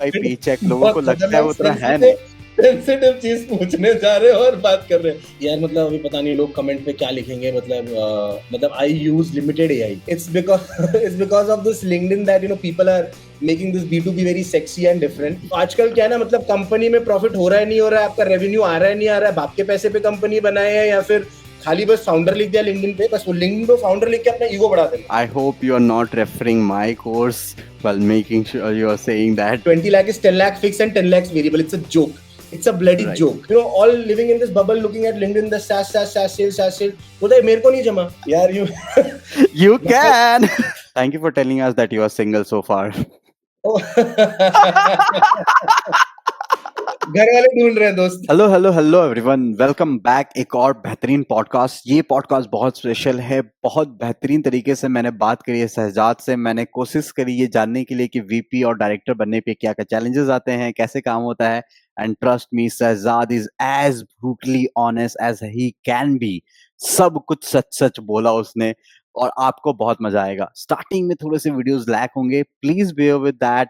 भाई paycheck लोगों को बहुत लगता है खतरनाक वो उतना है नहीं। सेंसिटिव चीज पूछने जा रहे हो और बात कर रहे हैं यार। मतलब अभी पता नहीं लोग कमेंट पे क्या लिखेंगे। मतलब I use limited AI. It's because of this LinkedIn that people are making this B2B very sexy and different. आजकल क्या है ना, मतलब कंपनी में प्रॉफिट हो रहा है नहीं हो रहा है, आपका रेवेन्यू आ रहा है नहीं आ रहा है, बाप के पैसे पे कंपनी बनाए है या फिर खाली बस फाउंडर लिख दिया लिंक्डइन पे, बस वो लिंक्डइन पे फाउंडर लिख के अपना ईगो बढ़ा देना। I hope you are not referring my course while making sure you are saying that. 20 lakh is 10 lakh fixed and 10 lakhs variable. It's a joke. It's a bloody Right. joke. All living in this bubble, looking at LinkedIn, the SaaS sales. बोलता है मेरे को नहीं जमा यार you. You can. Thank you for telling us that you are single so far. घर वाले ढूंढ रहे हैं दोस्त। Hello everyone, welcome back. एक और बेहतरीन पॉडकास्ट। ये पॉडकास्ट बहुत स्पेशल है। बहुत बेहतरीन तरीके से मैंने बात करी है शहजाद से। मैंने कोशिश करी ये जानने के लिए कि वीपी और डायरेक्टर बनने पे क्या क्या चैलेंजेस आते हैं, कैसे काम होता है। And trust me, Shehzad is as brutally honest as he can be. सब कुछ सच सच बोला उसने और आपको बहुत मजा आएगा। स्टार्टिंग में थोड़े से वीडियोस लैक होंगे, please bear with that.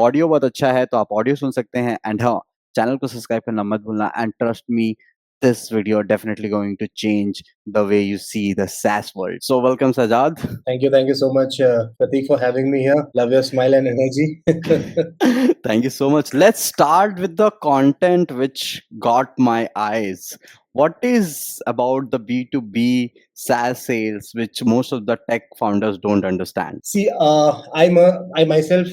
Audio बहुत अच्छा है तो आप ऑडियो सुन सकते हैं। एंड हाँ, चैनल को सब्सक्राइब करना मत भूलना। And trust me, this video definitely going to change the way you see the SaaS world. So welcome Sajad. Thank you so much, Pratik, for having me here. Love your smile and energy. Thank you so much. Let's start with the content which got my eyes. What is about the B2B SaaS sales which most of the tech founders don't understand? See, I myself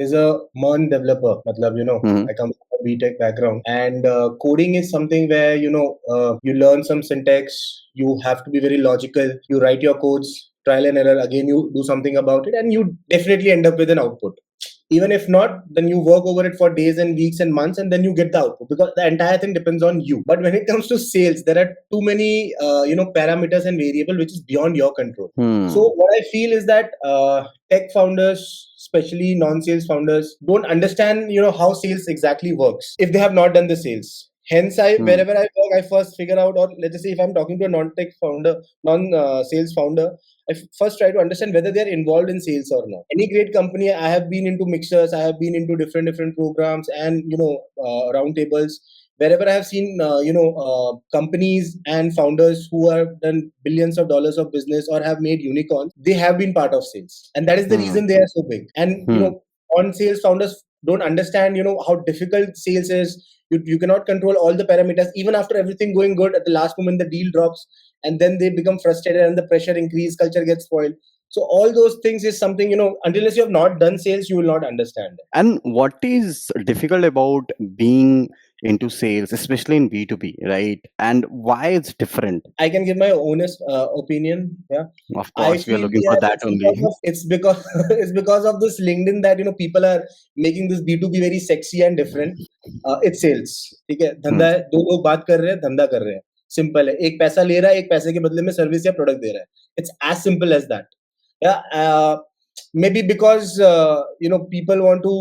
is a MERN developer. Mhm. I come from a BTech background, and coding is something where you learn some syntax. You have to be very logical. You write your codes, trial and error. Again, you do something about it, and you definitely end up with an output. Even if not, then you work over it for days and weeks and months, and then you get the output because the entire thing depends on you. But when it comes to sales, there are too many parameters and variable which is beyond your control. So what I feel is that tech founders, especially non-sales founders, don't understand how sales exactly works if they have not done the sales. Hence, wherever I work, I first figure out, or let's just say if I'm talking to a non-tech founder, non-sales founder, I first try to understand whether they're involved in sales or not. Any great company, I have been into mixers, I have been into different programs and roundtables. Wherever I have seen companies and founders who have done billions of dollars of business or have made unicorns, they have been part of sales, and that is the reason they are so big. And on sales founders don't understand how difficult sales is. You cannot control all the parameters. Even after everything going good, at the last moment the deal drops, and then they become frustrated and the pressure increase, culture gets spoiled. So all those things is something, unless you have not done sales, you will not understand. And what is difficult about being into sales, especially in B2B, right? And why it's different? I can give my honest opinion. Yeah, Of I course, we are feel looking for that it's because only. of it's because it's because of this LinkedIn that people are making this B2B very sexy and different. It's sales. ठीक है, Hmm. धंधा है, दो लोग बात कर रहे हैं, धंधा कर रहे हैं, सिंपल है। एक पैसा ले रहा है, एक पैसे के बदले में सर्विस या प्रोडक्ट दे रहा है। It's as simple as that. Yeah, maybe because people want to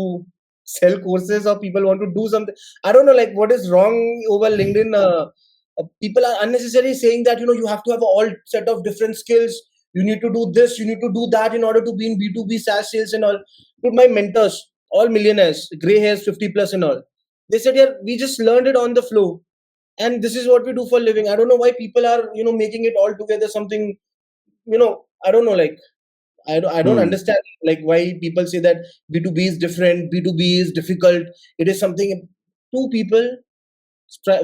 sell courses or people want to do something. I don't know, like what is wrong over LinkedIn. People are unnecessarily saying that you have to have all set of different skills. You need to do this, you need to do that in order to be in B2B SaaS sales and all. Dude, my mentors, all millionaires, gray hairs, 50 plus and all, they said, yeah, we just learned it on the flow, and this is what we do for a living. I don't know why people are making it all together something. I don't know, like I don't Hmm. understand like why people say that B2B is different, B2B is difficult. It is something. Two people,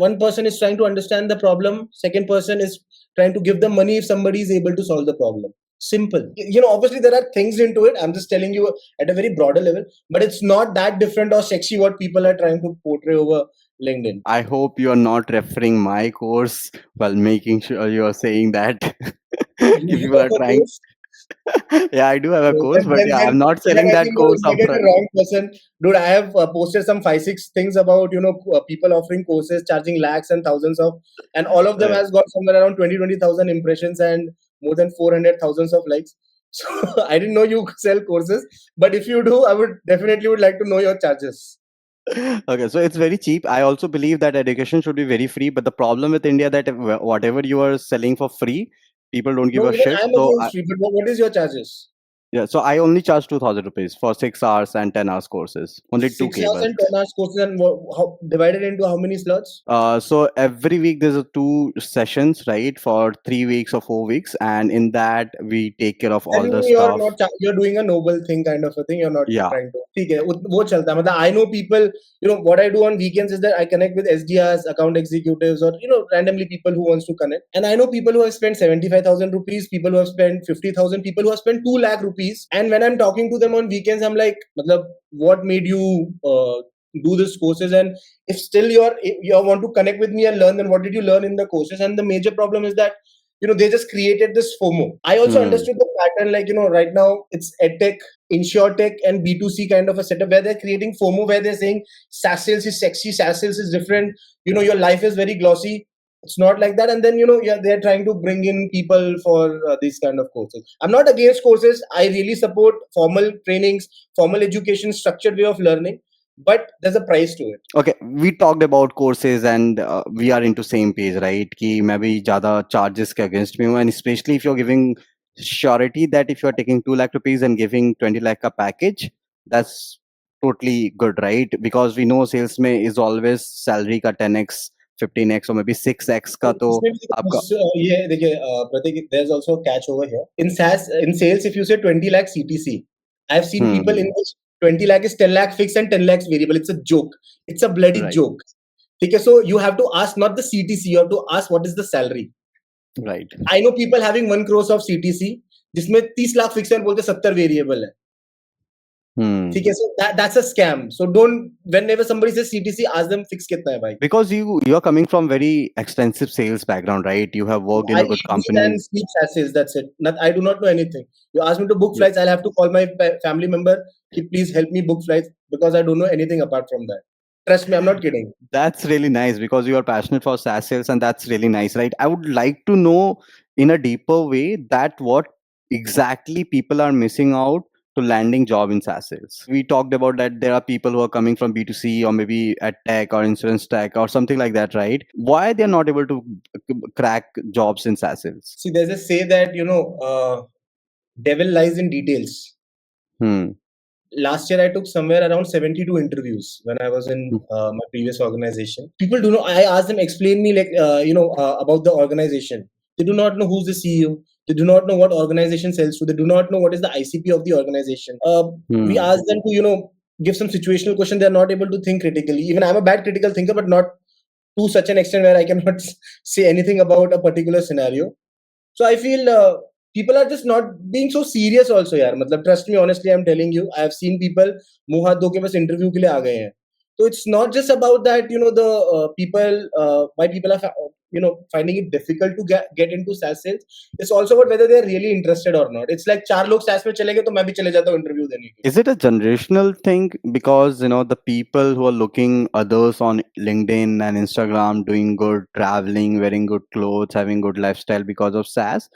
one person is trying to understand the problem, second person is trying to give them money if somebody is able to solve the problem. Simple. Obviously there are things into it. I'm just telling you at a very broader level, but it's not that different or sexy what people are trying to portray over LinkedIn. I hope you are not referring my course while making sure you are saying that. You If people have are a trying, course. yeah, I do have a So course, then, but then, yeah, then, I'm not then selling I that think course you get the upfront. wrong person, dude. I have posted some 5-6 things about people offering courses, charging lakhs and thousands of, and all of them Right. has got somewhere around 20,000 impressions and more than 400,000 of likes. So I didn't know you sell courses, but if you do, I would definitely would like to know your charges. Okay, so it's very cheap. I also believe that education should be very free, but the problem with India that whatever you are selling for free, people don't give No, a even shit. I'm So against free, but what is your charges? Yeah, so I only charge 2,000 rupees for 6 hours and 10 hours courses. Only two 6 hours cables. and 10 hours courses, and divided into how many slots? So every week there's a two sessions, right, for 3 weeks or 4 weeks, and in that we take care of all Then the you're stuff. not you're doing a noble thing kind of a thing. You're not Yeah, trying to. ठीक है, वो चलता है. मतलब I know people. You know what I do on weekends is that I connect with SDRs, account executives, or randomly people who wants to connect. And I know people who have spent 75,000 rupees, people who have spent 50,000, people who have spent 2 lakh rupees. And when I'm talking to them on weekends, I'm like, मतलब, what made you do this courses? And if still you want to connect with me and learn, then what did you learn in the courses? And the major problem is that they just created this FOMO. I also hmm. understood the pattern, like, right now it's edtech, insurtech, and B2C kind of a setup where they're creating FOMO, where they're saying SaaS sales is sexy, SaaS sales is different, your life is very glossy. It's not like that. And then, yeah, they're trying to bring in people for these kind of courses. I'm not against courses. I really support formal trainings, formal education, structured way of learning, but there's a price to it. Okay, we talked about courses and we are into same page, right? कि मैं भी ज़्यादा charges के against में हूँ, and especially if you're giving surety that if you're taking 2 lakh rupees and giving 20 lakh का package, that's totally good, right? Because we know sales में is always salary का 10x, 15x or maybe 6x का तो इसमें भी आपका ये देखिए, प्रतीक, there's also a catch over here. In sales, if you say 20 lakh CTC, I've seen people in which 20 lakh is 10 lakh fixed and 10 lakhs variable. It's a joke. It's a bloody right, joke. Okay, so you have to ask not the CTC, you have to ask what is the salary. right. I know people having 1 crore of CTC, जिसमें 30 lakh fixed and बोलते 70 variable है. ठीक है, so that's a scam. So don't, whenever somebody says CTC, ask them fix कितना है भाई. Because you are coming from very extensive sales background, right? You have worked in I a good eat and company. sleep sasses. That's it. I do not know anything. You ask me to book Yeah. flights, I'll have to call my family member. Please help me book flights because I don't know anything apart from that. Trust me, I'm not kidding. That's really nice because you are passionate for SaaS sales, and that's really nice, right? I would like to know in a deeper way that what exactly people are missing out to landing job in SaaS sales. We talked about that there are people who are coming from B2C or maybe at tech or insurance tech or something like that, right? Why they're not able to crack jobs in SaaS sales? See, there's a say that, devil lies in details. Last year, I took somewhere around 72 interviews when I was in my previous organization. People do not, I asked them, explain me, like, about the organization. They do not know who's the CEO. They do not know what organization sells to. They do not know what is the ICP of the organization. We ask them to, give some situational question. They're not able to think critically. Even I'm a bad critical thinker, but not to such an extent where I cannot say anything about a particular scenario. So I feel people are just not being so serious also, yaar. Matlab, trust me, honestly, I'm telling you, I have seen people मुंह हाथ धो के बस interview के लिए आ गए हैं. So it's not just about that, the people, why people are, finding it difficult to get into SaaS sales. It's also about whether they're really interested or not. It's like 4 लोग SaaS में चले गए तो मैं भी चले जाता हूँ interview देने के लिए. Is it a generational thing? Because the people who are looking others on LinkedIn and Instagram doing good, traveling, wearing good clothes, having good lifestyle because of SaaS,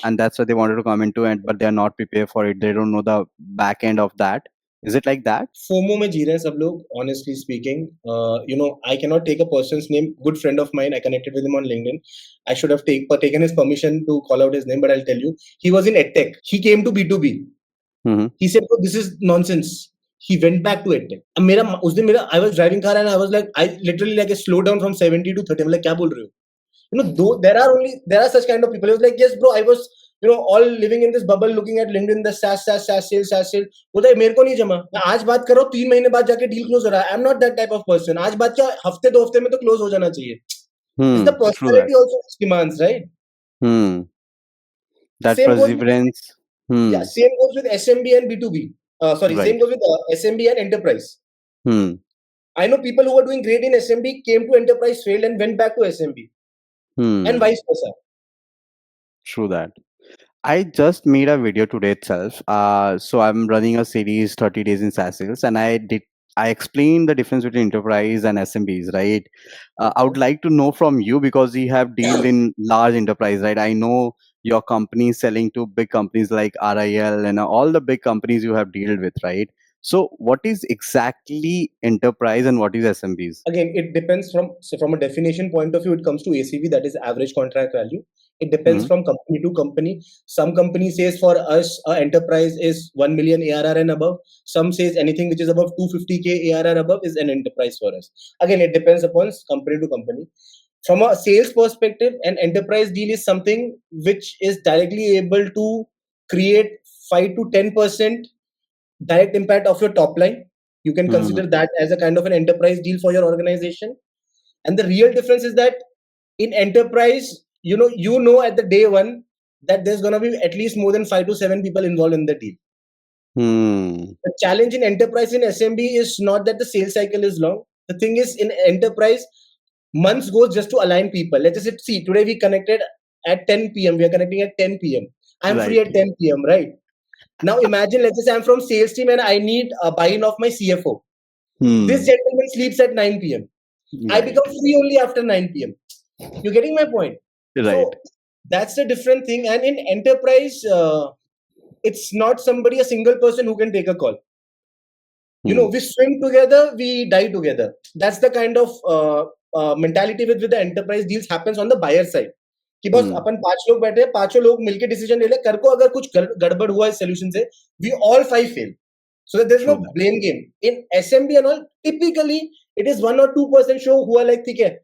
and that's what they wanted to come into it, but they are not prepared for it. They don't know the back end of that. Is it like that? FOMO में जी रहे हैं सब लोग, honestly speaking. I cannot take a person's name. Good friend of mine, I connected with him on LinkedIn. I should have taken his permission to call out his name, but I'll tell you. He was in EdTech. He came to B2B. He said, "Oh, this is nonsense." He went back to EdTech. I was driving car and I was like, I literally like a slow down from 70 to 30. I'm like, क्या बोल रहे हो? Though there are such kind of people. He was like, yes, bro, I was, all living in this bubble, looking at LinkedIn, the SaaS sales. बोलता है मेरे को नहीं जमा. मैं आज बात कर रहा हूँ, 3 महीने बाद जाके डील क्लोज हो रहा है. I'm not that type of person. आज बात क्या, हफ्ते 2 हफ्ते में तो क्लोज हो जाना चाहिए. It's the True that. personality also which demands, right? That Same goes with, perseverance. yeah, same goes with SMB and B2B. Same Right. goes with SMB and enterprise. Hmm. I know people who were doing great in SMB came to enterprise, failed, and went back to SMB, and vice versa. True that. I just made a video today itself. So I'm running a series 30 days in SaaS sales, and I explained the difference between enterprise and SMBs, right? I would like to know from you because you have dealt in large enterprise, right? I know your company is selling to big companies like RIL and all the big companies you have dealt with, right? So what is exactly enterprise and what is SMBs? Again, it depends from a definition point of view. It comes to ACV, that is average contract value. It depends Hmm. from company to company. Some company says for us enterprise is 1 million ARR and above. Some says anything which is above 250k ARR above is an enterprise for us. Again, it depends upon company to company. From a sales perspective, an enterprise deal is something which is directly able to create 5 to 10% direct impact of your top line. You can Hmm. consider that as a kind of an enterprise deal for your organization. And the real difference is that in enterprise, you know at the day one that there's going to be at least more than 5 to 7 people involved in the deal. Hmm. The challenge in enterprise in SMB is not that the sales cycle is long. The thing is, in enterprise, months goes just to align people. Let's just see, today we connected at 10 p.m. We are connecting at 10 p.m. I'm free Right. at 10 p.m., right? Now imagine, let's say I'm from sales team and I need a buy-in of my CFO. This Hmm. gentleman sleeps at 9 p.m. I Right. become free only after 9 p.m. You're getting my point? Right. So that's the different thing. And in enterprise, it's not somebody, a single person who can take a call. Hmm. We swim together, we die together. That's the kind of mentality with the enterprise deals happens on the buyer side. कि बस Hmm. अपन 5 लोग बैठे हैं, पांचों लोग मिलके decision ले ले, कर को अगर कुछ गड़बड़ हुआ है सोल्यूशन से, we all five fail. So that there's no True that. blame game. In SMB and all, typically it is 1 or 2% show who are like, okay,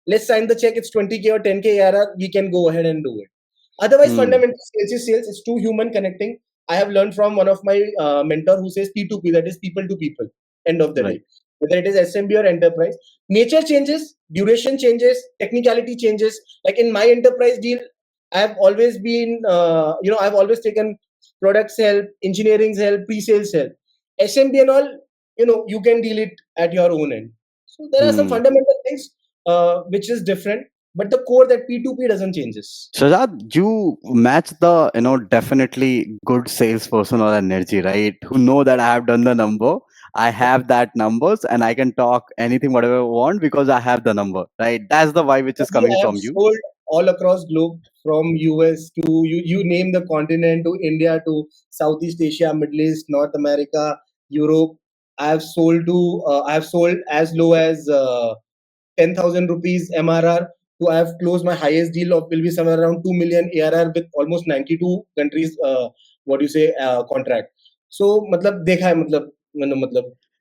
let's sign the check, it's 20k or 10k ARR, we can go ahead and do it. Otherwise, Hmm. fundamentally, sales is sales. It's two human connecting. I have learned from one of my mentor who says P2P, that is people to people. End of the day, Right. whether it is SMB or enterprise, nature changes, duration changes, technicality changes. Like in my enterprise deal, I have always been, I've always taken products help, engineering's help, pre-sales help. SMB and all, you can deal it at your own end. So there are some Hmm. fundamental things which is different, but the core that P2P doesn't changes. Shahzad, you match the, definitely good salesperson or energy, right? Who know that I have done the number, I have that numbers, and I can talk anything, whatever I want because I have the number, right? That's the vibe which is coming I have from you. sold all across globe, from US to you name the continent, to India, to Southeast Asia, Middle East, North America, Europe. I have sold as low as 10,000 rupees MRR to I have closed my highest deal of will be somewhere around 2 million ARR with almost 92 countries contract. So मतलब देखा है, मतलब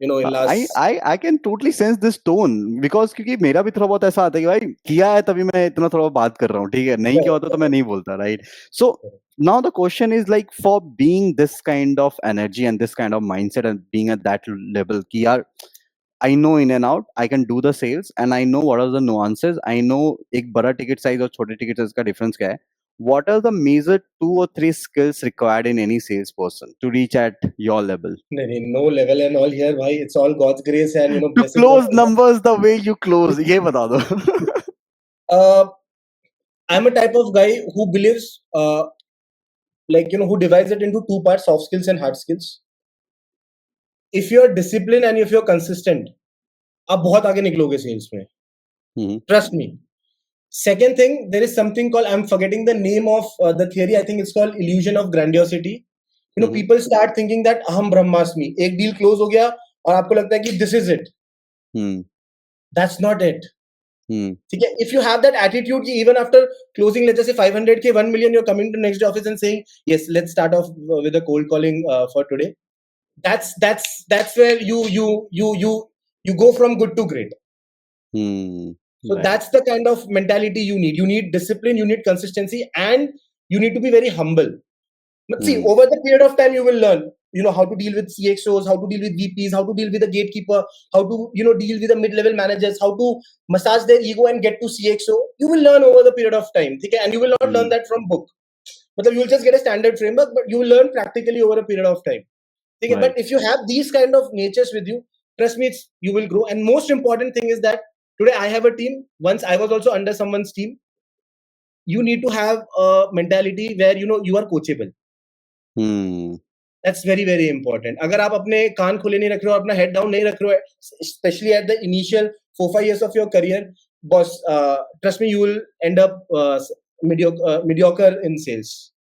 in I last. I I can totally sense this tone because क्योंकि मेरा भी थोड़ा बहुत ऐसा आता है कि भाई किया है तभी मैं इतना थोड़ा बात कर रहा हूँ, ठीक है, नहीं किया होता तो मैं नहीं बोलता, right? So now the question is like, for being this kind of energy and this kind of mindset and being at that level कि यार I know in and out, I can do the sales and I know what are the nuances. I know एक बड़ा ticket size और छोटे ticket size का difference क्या है. What are the major 2 or 3 skills required in any salesperson to reach at your level? नहीं, no level and all here, bhai. It's all God's grace and To blessings of close Allah. numbers the way you close, ये बता दो. Uh, I'm a type of guy who believes, who divides it into two parts: soft skills and hard skills. If you're disciplined and if you're consistent, आप बहुत आगे निकलोगे sales में. Mhm. Trust me. Second thing, there is something called, I'm forgetting the name of the theory. I think it's called illusion of grandiosity. Mhm. People start thinking that aham brahmasmi. एक deal close हो गया और आपको लगता है कि this is it. Mhm. That's not it. Mhm. ठीक है? If you have that attitude, कि even after closing, let's just say 500k, 1 million, you're coming to next day office and saying, yes, let's start off with a cold calling for today. That's where you go from good to great. Mhm. So Right. that's the kind of mentality you need. You need discipline, you need consistency, and you need to be very humble. But see, Mhm. over the period of time, you will learn, how to deal with CXOs, how to deal with VPs, how to deal with the gatekeeper, how to, deal with the mid-level managers, how to massage their ego and get to CXO. You will learn over the period of time, okay? And you will not learn Mhm. that from book. But you will just get a standard framework, but you will learn practically over a period of time. Okay? Right. But if you have these kind of natures with you, trust me, you will grow. And most important thing is that today I have a team. Once I was also under someone's team. You need to have a mentality where you are coachable. Mhm. That's very very important. अगर आप अपने कान खुले नहीं रख रहे हो, अपना head down नहीं रख रहे हो, especially at the initial 4-5 years of your career, boss, trust me, you will end up mediocre in sales.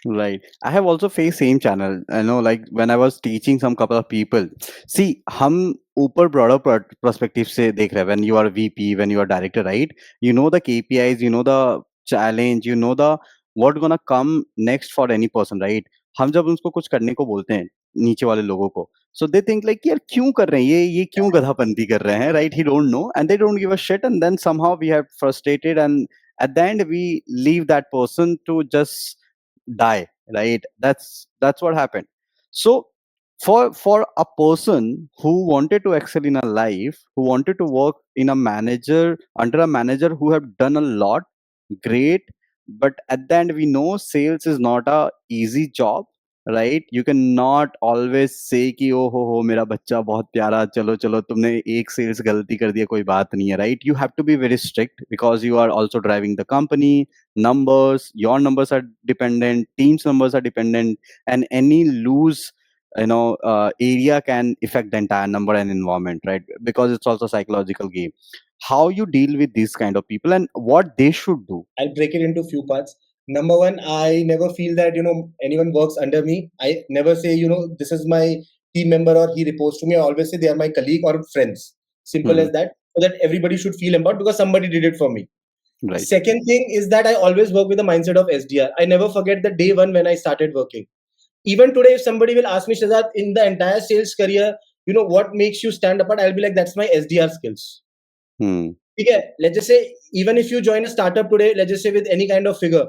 Right. I have also faced same channel. I know, like when I was teaching some couple of people. See, हम ऊपर broader perspective से देख रहे हैं. When you are VP, when you are director, right? You know the KPIs, you know the challenge, you know the what gonna come next for any person, right? हम जब उनको कुछ करने को बोलते हैं नीचे वाले लोगों को, so they think like यार क्यों कर रहे हैं ये क्यों गधापंती कर रहे हैं, right? He don't know and they don't give a shit, and then somehow we have frustrated, and at the end we leave that person to just die, right? That's what happened. So for a person who wanted to excel in a life, who wanted to work in a manager, under a manager who have done a lot, great, but at the end we know sales is not a easy job, right? You cannot always say कि ओ हो मेरा बच्चा बहुत प्यारा, चलो चलो तुमने एक सेल्स गलती कर दिया कोई बात नहीं है, right? You have to be very strict because you are also driving the company. Numbers, your numbers are dependent, team's numbers are dependent, and any loose area can affect the entire number and environment, right? Because it's also a psychological game. How you deal with these kind of people and what they should do? I'll break it into few parts. Number one, I never feel that anyone works under me. I never say this is my team member or he reports to me. I always say they are my colleague or friends. Simple Hmm. as that. So that everybody should feel empowered because somebody did it for me. Right. Second thing is that I always work with the mindset of SDR. I never forget the day one when I started working. Even today, if somebody will ask me, Shazad, in the entire sales career, what makes you stand apart? I'll be like, that's my SDR skills. Hmm. Okay, let's just say, even if you join a startup today, let's just say with any kind of figure,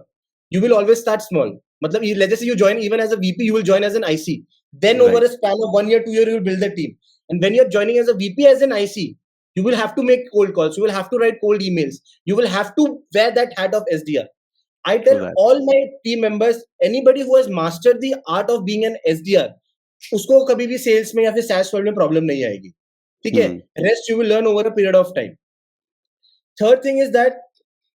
you will always start small. Matlab, let's just say you join even as a VP, you will join as an IC. Then over Right. a span of 1 year, 2 year, you will build the team. And when you're joining as a VP, as an IC, you will have to make cold calls. You will have to write cold emails. You will have to wear that hat of SDR. I tell True that. all my team members, anybody who has mastered the art of being an SDR, उसको कभी भी sales में या फिर SaaS world में problem नहीं आएगी. ठीक है, Hmm. Rest you will learn over a period of time. Third thing is that,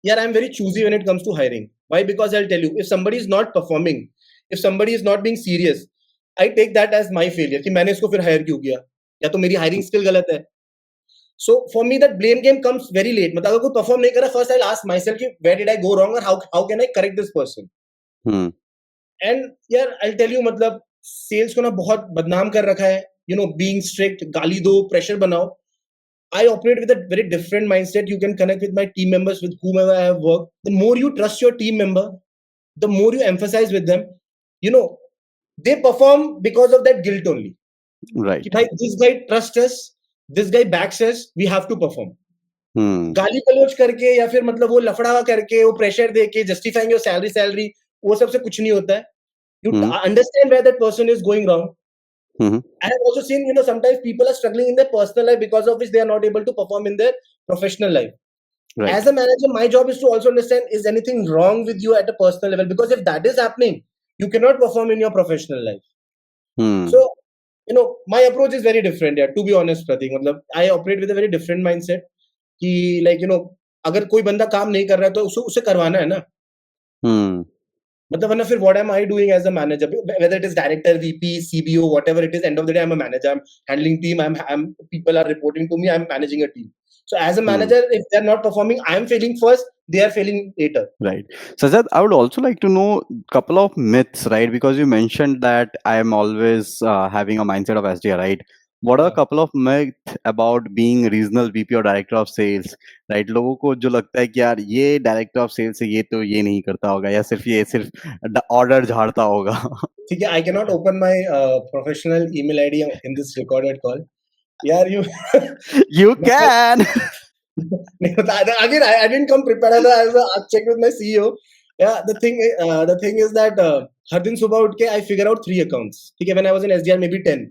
yeah, I'm very choosy when it comes to hiring. Why? Because I'll tell you, if somebody is not performing, if somebody is not being serious, I take that as my failure कि मैंने इसको फिर hire क्यों किया, या तो मेरी hiring skill गलत है. So for me that blame game comes very late. मतलब अगर कोई perform नहीं कर रहा, first I'll ask myself कि where did I go wrong or how can I correct this person. Hmm. And यार I'll tell you, मतलब sales को ना बहुत बदनाम कर रखा है. Being strict, गाली दो, pressure बनाओ. I operate with a very different mindset. You can connect with my team members, with whomever I have worked. The more you trust your team member, the more you emphasize with them, you know, they perform because of that guilt only. Right. कि भाई, this guy trusts us, this guy backs us, we have to perform. Hmm. गाली गलौज करके या फिर मतलब वो लफड़ा करके वो प्रेशर दे के जस्टिफाइंग योर सैलरी वो सबसे कुछ नहीं होता है. You Hmm. understand where that person is going wrong. Hmm. I have also seen, sometimes people are struggling in their personal life because of which they are not able to perform in their professional life. Right. As a manager, my job is to also understand, is anything wrong with you at a personal level? Because if that is happening, you cannot perform in your professional life. Hmm. So, my approach is very different. Yeah, to be honest, Pratik, मतलब I operate with a very different mindset. कि like अगर कोई बंदा काम नहीं कर रहा है तो उसे करवाना है ना. Hmm. मतलब वरना फिर what am I doing as a manager? Whether it is director, VP, CBO, whatever it is, end of the day I'm a manager. I'm handling team. I'm people are reporting to me. I'm managing a team. So as a Hmm. manager, if they're not performing, I'm failing first. They are failing later. Right. Sajad, I would also like to know couple of myths, right? Because you mentioned that I am always having a mindset of SDR, right? What are a Yeah. couple of myths about being regional VP or director of sales, right? लोगों को जो लगता है कि यार ये director of sales है, ये तो ये नहीं करता होगा या सिर्फ ऑर्डर झाड़ता होगा. ठीक है, I cannot open my professional email ID in this recorded call. Yeah, you. You can. Again, I didn't come prepared. I checked with my CEO. Yeah, the thing is that हर दिन सुबह उठ के I figure out 3 accounts. ठीक है, when I was in SDR maybe 10.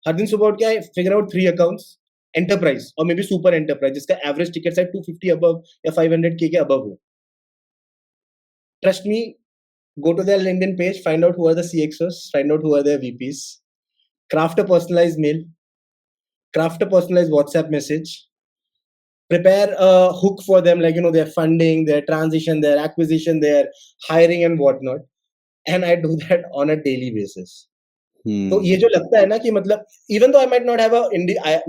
हर दिन सुबह उठ के I figure out 3 accounts, enterprise or maybe super enterprise जिसका average ticket size 250 above या 500K के above हो. Trust me, go to their LinkedIn page, find out who are the CXOs, find out who are their VPs, craft a personalized mail, craft a personalized WhatsApp message, prepare a hook for them, like their funding, their transition, their acquisition, their hiring and whatnot. And I do that on a daily basis. तो ये जो लगता है ना कि मतलब even though I might not have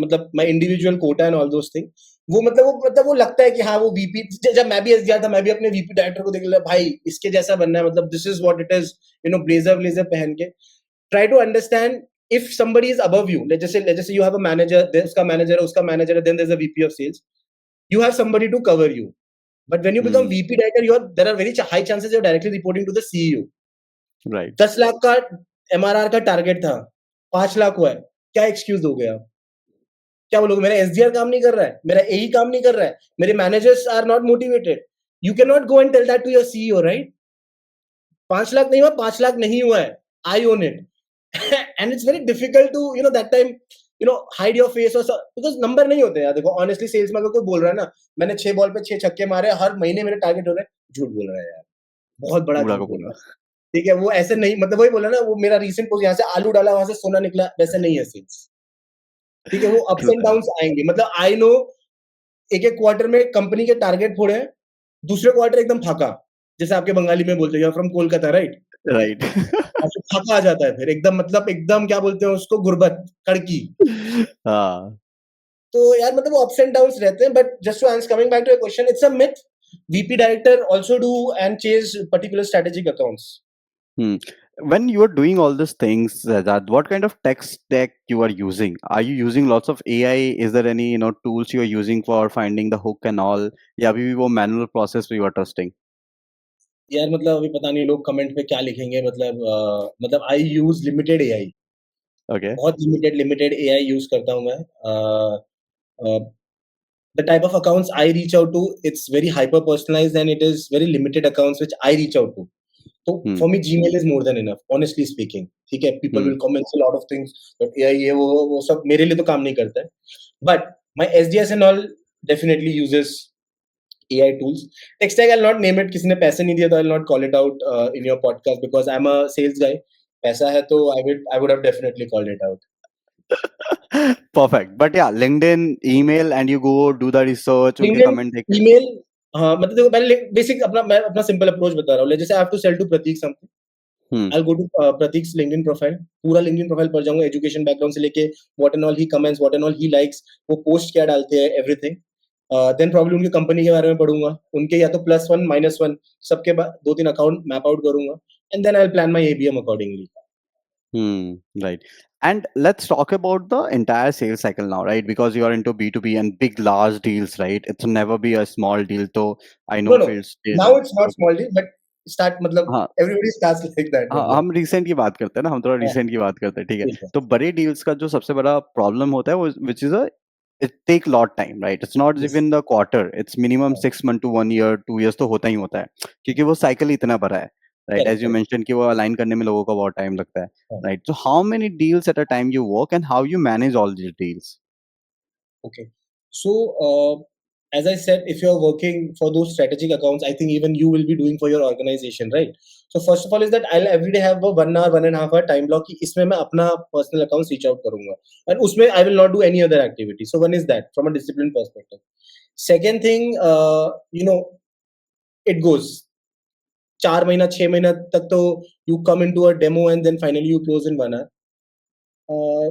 मतलब my individual quota and all those thing, वो लगता है कि हाँ वो वीपी, जब मैं भी एसडीआर था मैं भी अपने वीपी डायरेक्टर को देख लिया, भाई इसके जैसा बनना है, मतलब this is what it is, blazer blazer पहन के try to understand if somebody is above you, let's say you have a manager, उसका मैनेजर है, then there's a VP of sales, you have somebody to cover you. But when you become VP director, there are very high chances you're directly reporting to the CEO. Right 10 lakh का MRR का target था, 5 लाख हुआ है, क्या excuse दोगे आप? क्या बोलोगे मेरा एसडीआर काम नहीं कर रहा है, मेरा एई काम नहीं कर रहा है, मेरे managers are not motivated? You can not go and tell that to your CEO, right? 5 lakh नहीं हुआ, 5 लाख नहीं हुआ है, I own it. And it's very difficult to that time hide your face or so, because number नहीं होते यार. देखो honestly sales में अगर कोई बोल रहा है ना मैंने 6 बॉल पे 6 छक्के मारे, हर महीने मेरे टारगेट हो रहे हैं, झूठ बोल रहा है यार, बहुत बड़ा पूरा झूठ का बोल पूरा रहा है. ठीक है, वो ऐसे नहीं, मतलब वही बोला ना, वो मेरा रीसेंट पोस्ट, यहाँ से आलू डाला वहां से सोना निकला, वैसे नहीं है सेल्स. ठीक है, वो अप्स ट्रू एंड डाउन्स आएंगे. मतलब आई नो एक एक क्वार्टर में कंपनी के टारगेट फोड़े हैं, दूसरे क्वार्टर एकदम फाका, जैसे आपके बंगाली में बोलते हैं, फ्रॉम कोलकाता, राइट? राइट फाका आ जाता है फिर एकदम, मतलब एकदम क्या बोलते हैं उसको, गुर्बत कड़की. हाँ तो यार मतलब वो अप्स एंड डाउन्स रहते हैं. But just to answer, coming back to your question, it's a myth. VP director also do and chase particular strategic accounts. Hmm. When you are doing all these things, that what kind of tech stack you are using? Are you using lots of AI? Is there any tools you are using for finding the hook and all? या अभी भी वो manual process पे you are trusting? यार मतलब अभी पता नहीं लोग कमेंट पे क्या लिखेंगे, मतलब I use limited AI, Okay. बहुत लिमिटेड एआई यूज करता हूँ मैं. The type of accounts I reach out to, it's very hyper personalized and it is very limited accounts which I reach out to. So Hmm. for me, Gmail is more than enough, honestly speaking. ठीक है, people Hmm. will comment a lot of things, but AI ये वो सब मेरे लिए तो काम नहीं करता है. But my SDS and all definitely uses AI tools. Tech stack, I'll not name it. किसी ने पैसे नहीं दिया तो I'll not call it out in your podcast because I'm a sales guy. पैसा है तो I would have definitely called it out. Perfect. But yeah, LinkedIn, email, and you go do the research, उनके LinkedIn, comment देख के. email, हाँ मतलब देखो पहले बेसिक मैं अपना सिंपल अप्रोच बता रहा हूँ. जैसे I have to sell to Pratik something, Hmm. I'll go to Pratik's LinkedIn profile, पूरा LinkedIn प्रोफाइल पढ़ जाऊंगा, एजुकेशन बैकग्राउंड से लेके what and all he comments, what and all he likes, वो पोस्ट क्या डालते हैं, एवरीथिंग. देन प्रॉब्लम उनकी कंपनी के बारे में पढ़ूंगा, उनके या तो +1 -1 सबके बाद 2-3 अकाउंट मैप आउट करूंगा, and then I will plan my ABM accordingly. Right. And let's talk about the entire sales cycle now, right? Because you are into B2B and big, large deals, right? It's never be a small deal. So I no know no, fields. Now it's not Okay. Small deal, but start मतलब हाँ everybody starts like that, हाँ, मतलब. हम recent की बात करते हैं ना, हम थोड़ा हाँ, रिसेंट की बात करते हैं, ठीक है? ठीक है. तो बड़े डील्स का जो सबसे बड़ा प्रॉब्लम होता है वो which is it take lot time, right? It's not yes. Even the quarter, it's minimum 6 month to 1 year, 2 years तो होता ही होता है, क्योंकि वो साइकिल इतना बड़ा है, right? Correct as you correct. Mention कि वो अलाइन करने में लोगों का बहुत टाइम लगता है, right? So how many deals at a time you work and how you manage all these deals? Okay. So, as I said, if you're working for those strategic accounts, I think even you will be doing for your organization, right? So, first of all, is that I'll every day have a 1 hour, 1.5 hour time block कि इसमें मैं अपना personal accounts reach out करूंगा, and उसमें I will not do any other activity. So, one is that from a discipline perspective. Second thing, it goes 4 महीना 6 महीना तक तो you come into a demo and then finally you close in 1 hour. Uh,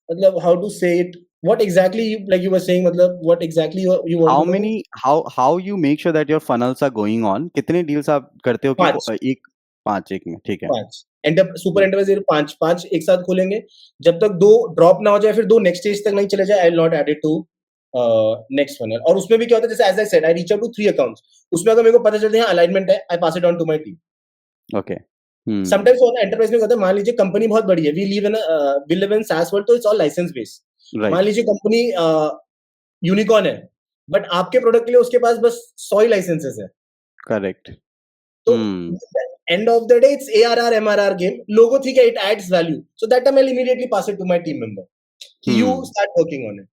मतलब how to say it, what exactly like you were saying, मतलब what exactly you want how to know. Many how you make sure that your funnels are going on? कितने deals आप करते हो कि 5. एक 5 एक में, ठीक है? 5 सुपर हुँ, एंटरप्राइज 5 एक साथ खोलेंगे, जब तक 2 ड्रॉप ना हो जाए, फिर 2 नेक्स्ट स्टेज तक नहीं चले जाए, I will not add it to next funnel. और उसमें भी क्या होता है, जैसे as I said I reach out to 3 accounts, उसमें अगर मेरे को पता चलता है अलाइनमेंट है, I pass it on to my team. Okay. Hmm, sometimes होता है एंटरप्राइज में, होता है मान लीजिए कंपनी बहुत बड़ी है, वी लिव इन सास वर्ल्ड, तो इट्स ऑल लाइसेंस बेस्ड. मान राइट, लीजिए कंपनी यूनिकॉर्न है, बट आपके प्रोडक्ट के लिए उसके पास बस 100 ही लाइसेंसेस है. करेक्ट. तो हुँ, end of the day, it's ARR MRR game. Logo ठीक है, it adds value. So that time I'll immediately pass it to my team member. कि you हुँ, start working on it.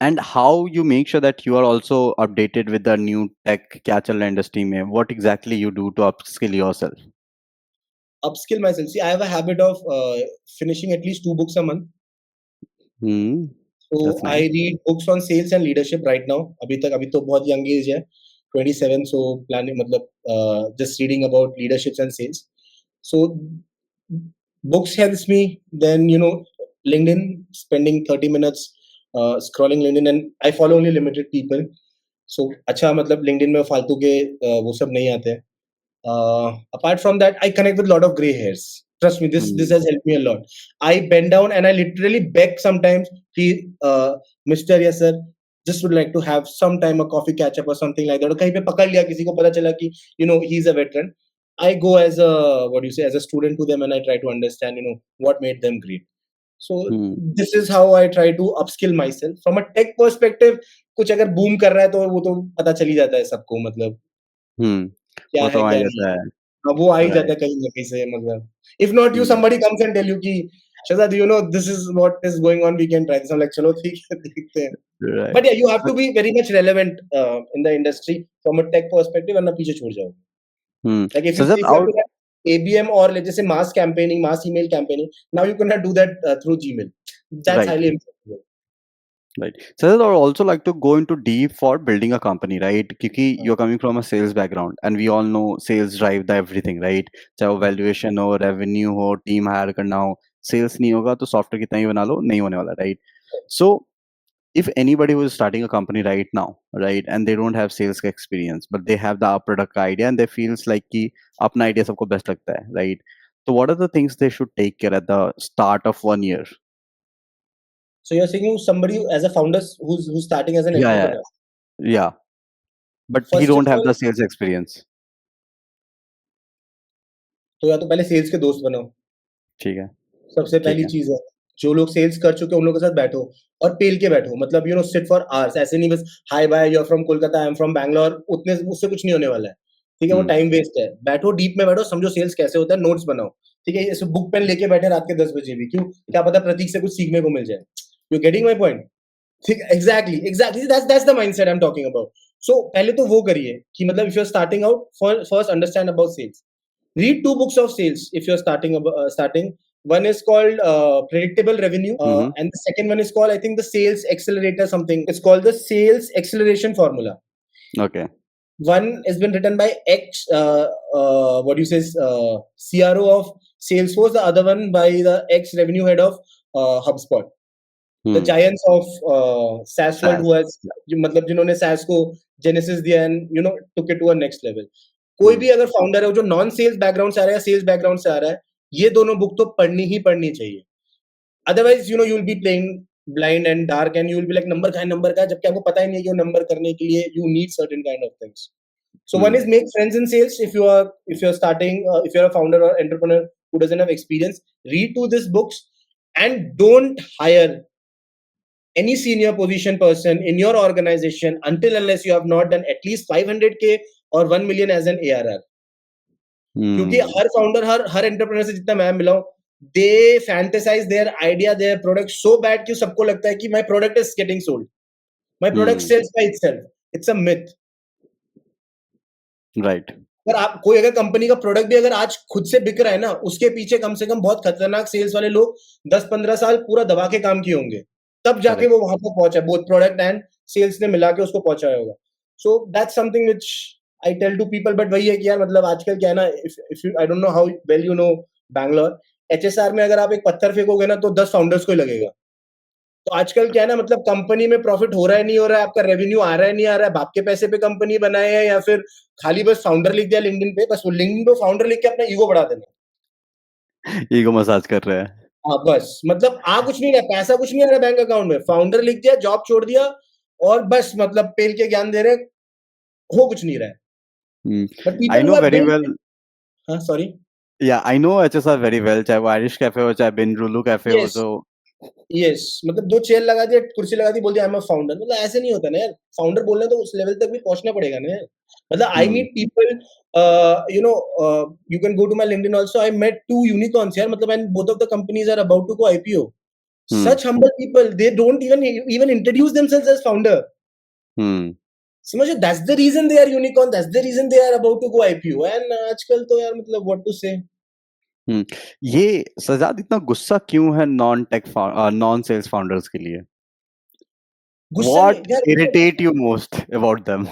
And how you make sure that you are also updated with the new tech, क्या चल रहा है industry में? What exactly you do to upskill yourself? Upskill myself. See, I have a habit of finishing at least 2 books a month. Hmm, So that's I nice. read books on sales and leadership right now. अभी तो बहुत young age है, 27. So planning मतलब just reading about leaderships and sales. So books helps me. Then LinkedIn, spending 30 minutes scrolling LinkedIn, and I follow only limited people. So अच्छा मतलब LinkedIn में फालतू के वो सब नहीं आते हैं. Apart from that, I connect with a lot of gray hairs. Trust me, this Hmm. has helped me a lot. I bend down and I literally beg sometimes. He, Mr. Yes sir, just would like to have some time a coffee catch up or something like that. और कहीं पे पकड़ लिया किसी को पता चला कि he's a veteran. I go as a what do you say, as a student to them, and I try to understand what made them great. So Hmm. this is how I try to upskill myself from a tech perspective. कुछ अगर boom कर रहा है तो वो तो पता चल ही जाता है सबको, मतलब Hmm. क्या वो है तो हमारे क्या नहीं जैसा है. है. हाँ, वो आ ही जाता Right. है कहीं न कहीं से, मतलब if not you, Hmm. somebody comes and tell you कि Shazad, this is what is going on, we can try this. I'm like चलो ठीक है देखते हैं. Right. But yeah, you have to be very much relevant in the industry from a tech perspective, वरना पीछे छूट जाओगे. Hmm. Like if Sajad, you have to have ABM or let's say mass campaigning, mass email campaigning, now you cannot do that through Gmail. That's right. highly impossible. Right. So I would also like to go into deep for building a company, right? Because you're coming from a sales background, and we all know sales drive the everything, right? चाहे वो valuation हो, revenue हो, team hire करना हो, sales नहीं होगा तो software कितना ही बना लो नहीं होने वाला, right? So if anybody who is starting a company right now, right, and they don't have sales experience, but they have the product idea and they feels like कि अपना idea सबको best लगता है, right? So what are the things they should take care at the start of 1 year? So you're saying somebody as a founder who's starting as an Yeah, yeah, entrepreneur. yeah. But he First of don't have all, the sales experience. तो या तो पहले sales के दोस्त बनो. ठीक है, सबसे ठीक पहली है। चीज है, जो लोग सेल्स कर चुके हैं उन लोगों के साथ बैठो और पेल के बैठो. मतलब सिट फॉर आवर्स. ऐसे नहीं बस hi bye you are from Kolkata, I am from Bangalore, उतने उससे कुछ नहीं होने वाला है. ठीक है, वो हुँ, टाइम वेस्ट है. बैठो, डीप में बैठो, समझो सेल्स कैसे होता है, नोट्स बनाओ. ठीक है, ऐसे बुक पेन लेके बैठे रात के 10 बजे भी क्यों, क्या पता प्रतीक से कुछ सीखने को मिल जाए. You getting my point. ठीक, exactly exactly, that's the mindset I am talking about. So पहले तो वो करिए कि मतलब if you are starting out, first understand about sales. Read two books of sales if you're starting. One is called Predictable Revenue, hmm, hmm, and the second one is called, I think, the Sales Accelerator something. It's called the Sales Acceleration Formula. Okay, One has been written by ex, what do you say, CRO of Salesforce. The other one by the ex revenue head of HubSpot. The hmm, giants of SaaS world, who SaaS, has मतलब जिन्होंने SaaS को genesis दिया and took it to a next level. कोई हुँ, भी अगर founder है जो non sales background से आ रहा है या सेल्स बैकग्राउंड से आ रहा है, ये दोनों बुक तो पढ़नी ही पढ़नी चाहिए. Otherwise you will be playing blind and dark, and you will be like number का, जबकि आपको पता ही नहीं है कि वो नंबर करने के लिए you need certain kind of things. So one hmm, is make friends in sales. If you're starting, if you're a founder or entrepreneur who doesn't have experience, read to these books and don't hire any senior position person in your organization until unless you have not done at least 500K or 1 million as an ARR. क्योंकि हुँ, हर founder, हर entrepreneur से जितना मैं मिला हूं, they fantasise their idea, their product so bad कि सबको लगता है कि my product is getting sold, my product hmm, sales by itself. It's a myth. Right, अगर आप कोई अगर कंपनी का प्रोडक्ट भी अगर आज खुद से बिक रहा है ना, उसके पीछे कम से कम बहुत खतरनाक सेल्स वाले लोग 10-15 साल पूरा दबा के काम किए होंगे, तब जाके करेक्ट, वो वहां तक पहुंचा. बोथ प्रोडक्ट एंड सेल्स ने मिला के उसको पहुंचाया होगा. So that's something which I tell to people. बट वही है कि यार मतलब आजकल क्या है ना, if you, I don't know how well you know Bangalore, HSR में अगर आप एक पत्थर फेंकोगे ना तो 10 फाउंडर्स को ही लगेगा. तो आजकल क्या है ना, मतलब कंपनी में प्रॉफिट हो रहा है नहीं हो रहा है, आपका रेवेन्यू आ रहा है नहीं आ रहा है, बाप के पैसे पे कंपनी बनाए है, या फिर खाली बस फाउंडर लिख दिया लिंक्डइन पे, बस वो लिंक्डइन पे फाउंडर लिख के अपना ईगो बढ़ा देना. ईगो मसाज कर रहे हैं। हाँ बस, मतलब आ कुछ नहीं रहा, पैसा कुछ नहीं आ रहा बैंक अकाउंट में, फाउंडर लिख दिया, जॉब छोड़ दिया, और बस मतलब पेल के ज्ञान दे रहे, हो कुछ नहीं रहा है. Hmm, but I people who know have very built. Well, हाँ sorry. Yeah I know HSR very well, चाहे वो आइरिश कैफे हो, चाहे बिनरुलु कैफे हो, यस. तो यस, मतलब 2 चेयर लगा दिया, कुर्सी लगा दी, बोल दिया आई एम अ फाउंडर. मतलब ऐसे नहीं होता ना यार. फाउंडर बोलना तो उस लेवल तक भी पहुंचना पड़ेगा ना यार. मतलब I hmm, meet people, you can go to my LinkedIn also. I met 2 unicorns यार, मतलब and both of the companies are about to go IPO. Hmm, Such humble people, they don't even introduce themselves as founder. हुँ, समझो, that's the reason they are unicorn, that's the reason they are about to go IPO. And आजकल तो यार मतलब what to say. हुँ। ये सजाद इतना गुस्सा क्यों है नॉन सेल्स फाउंडर्स के लिए? गुस्सा नहीं व्हाट यार. Irritate you most about them?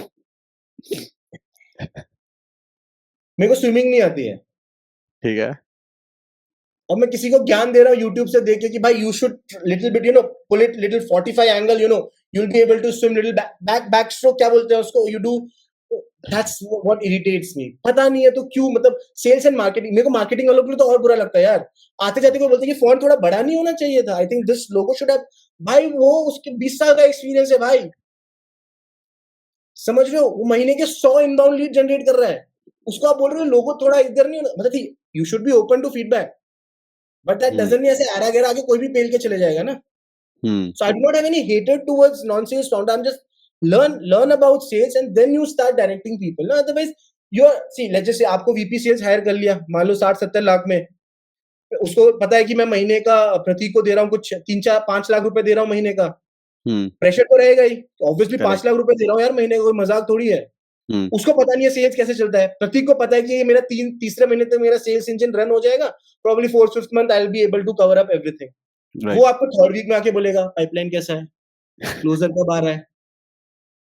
मेरे को स्विमिंग नहीं आती है. ठीक है, और मैं किसी को ज्ञान दे रहा हूँ यूट्यूब से देख के कि भाई you should little bit pull it little 45 angle you will be able to swim little back stroke क्या बोलते हैं उसको, you do. That's what irritates me. पता नहीं है तो क्यों, मतलब सेल्स एंड मार्केटिंग, मेरे को मार्केटिंग वालों के लिए तो और बुरा लगता है यार। आते जाते कोई बोलते हैं कि फॉन्ट थोड़ा बड़ा नहीं होना चाहिए था, I think this logo should have. भाई वो उसके 20 साल का एक्सपीरियंस है भाई, समझ रहे हो, वो महीने के 100 इनबाउंड लीड जनरेट कर रहा है, उसको आप बोल रहे हो लोगो थोड़ा इधर नहीं होना, मतलब you should be open to feedback, but that hmm doesn't mean ऐसे आरा गहरा आके कोई भी पेल के चले जाएगा ना। हम्म So I do not have any hatred towards non-sales founder. I'm just learn about sales and then you start directing people. No, otherwise you're see, let's just say आपको VP sales हायर कर लिया, मान लो 60-70 लाख में, उसको पता है कि मैं महीने का प्रतीक को दे रहा हूँ कुछ 3-4-5 लाख रुपए दे रहा हूँ महीने का, हम्म प्रेशर तो रहेगा ही, ऑब्वियसली करेक्ट 5 लाख रुपए दे रहा हूँ यार महीने का, कोई मजाक थोड़ी है। हम्म उसको पता नहीं है सेल्स कैसे चलता है, प्रतीक को पता है कि ये मेरा तीसरे महीने तक मेरा सेल्स इंजन रन हो जाएगा, probably 4th-5th month I will be able to cover up everything. वो राइट आपको 3rd वीक में आके बोलेगा पाइपलाइन कैसा है, क्लोजर कब आ रहा है,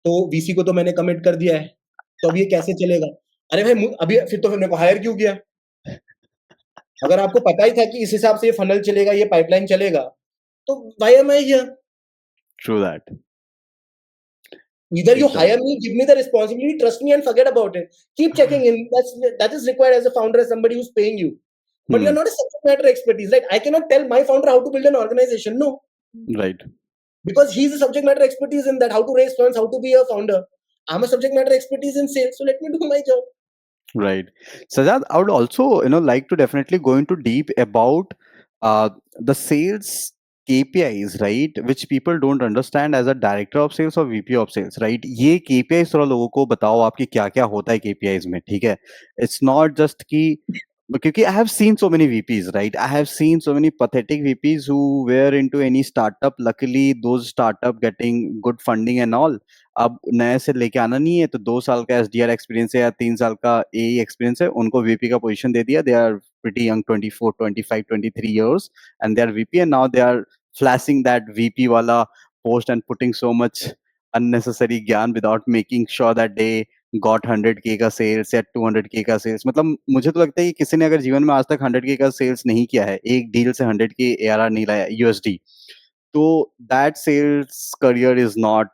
तो वीसी को तो मैंने कमिट कर दिया है, तो अब ये कैसे चलेगा। अरे भाई अभी फिर तो मेरे को हायर क्यों किया, अगर आपको पता ही था कि इस हिसाब से ये फनल चलेगा, ये पाइपलाइन चलेगा, तो why am I hear. True that Either you एकदम hire me, give me the responsibility, trust me, and forget about it. Keep checking in. That is required as a founder, as somebody who's paying you. But you're hmm not a subject matter expertise, right? I cannot tell my founder how to build an organization. No, right because he's a subject matter expertise in that, how to raise funds, how to be a founder. I'm a subject matter expertise in sales, so let me do my job. Right. Sajad, I would also, like to definitely go into deep about the sales KPIs, right? Which people don't understand as a director of sales or VP of sales, right? ये KPIs थोड़ा लोगों को बताओ आपके क्या क्या होता है KPIs में, ठीक है? It's not just कि क्योंकि I have seen so many VPs, right? I have seen so many pathetic VPs who were into any startup. Luckily, those startup getting good funding and all. अब नए से लेके आना नहीं है तो 2 साल का SDR एक्सपीरियंस है या 3 साल का AE एक्सपीरियंस है, उनको VP का पोजीशन दे दिया. They are pretty young, 24, 25, 23 years, and they are VP, and now they are flashing that VP वाला post and putting so much unnecessary ज्ञान without making sure that they got 100K का sales या 200K का sales. मतलब मुझे तो लगता है कि किसी ने अगर जीवन में आज तक 100K का सेल्स नहीं किया है, एक डील से 100K ARR नहीं लाया USD, तो that sales career is not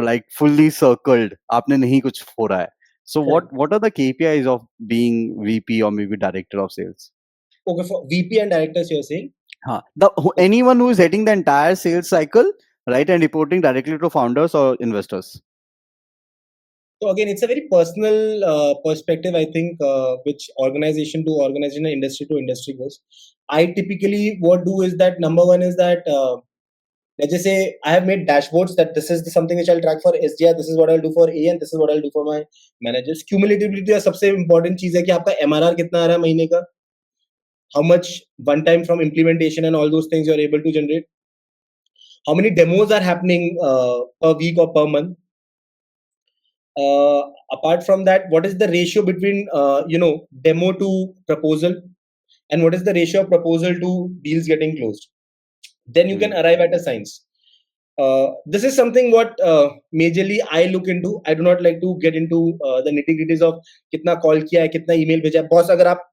like fully circled. आपने नहीं कुछ फोड़ा है. So Correct. what are the KPIs of being VP or maybe director of sales? Okay, for VP and directors, you're saying? हाँ, anyone who is heading the entire sales cycle, right, and reporting directly to founders or investors. So again, it's a very personal perspective, I think, which organization to organization and industry to industry goes. I typically what do is that number one is that let's just say I have made dashboards that this is something which I'll track for SDR, this is what I'll do for A, and this is what I'll do for my managers. Cumulativity है सबसे important चीज है कि आपका MRR कितना आ रहा है महीने का, how much one time from implementation and all those things you're able to generate, how many demos are happening per week or per month. Apart from that, what is the ratio between demo to proposal, and what is the ratio of proposal to deals getting closed? Then you can arrive at a science. This is something what majorly I look into. I do not like to get into the nitty gritties of कितना call किया है, कितना email भेजा है. Boss, अगर आप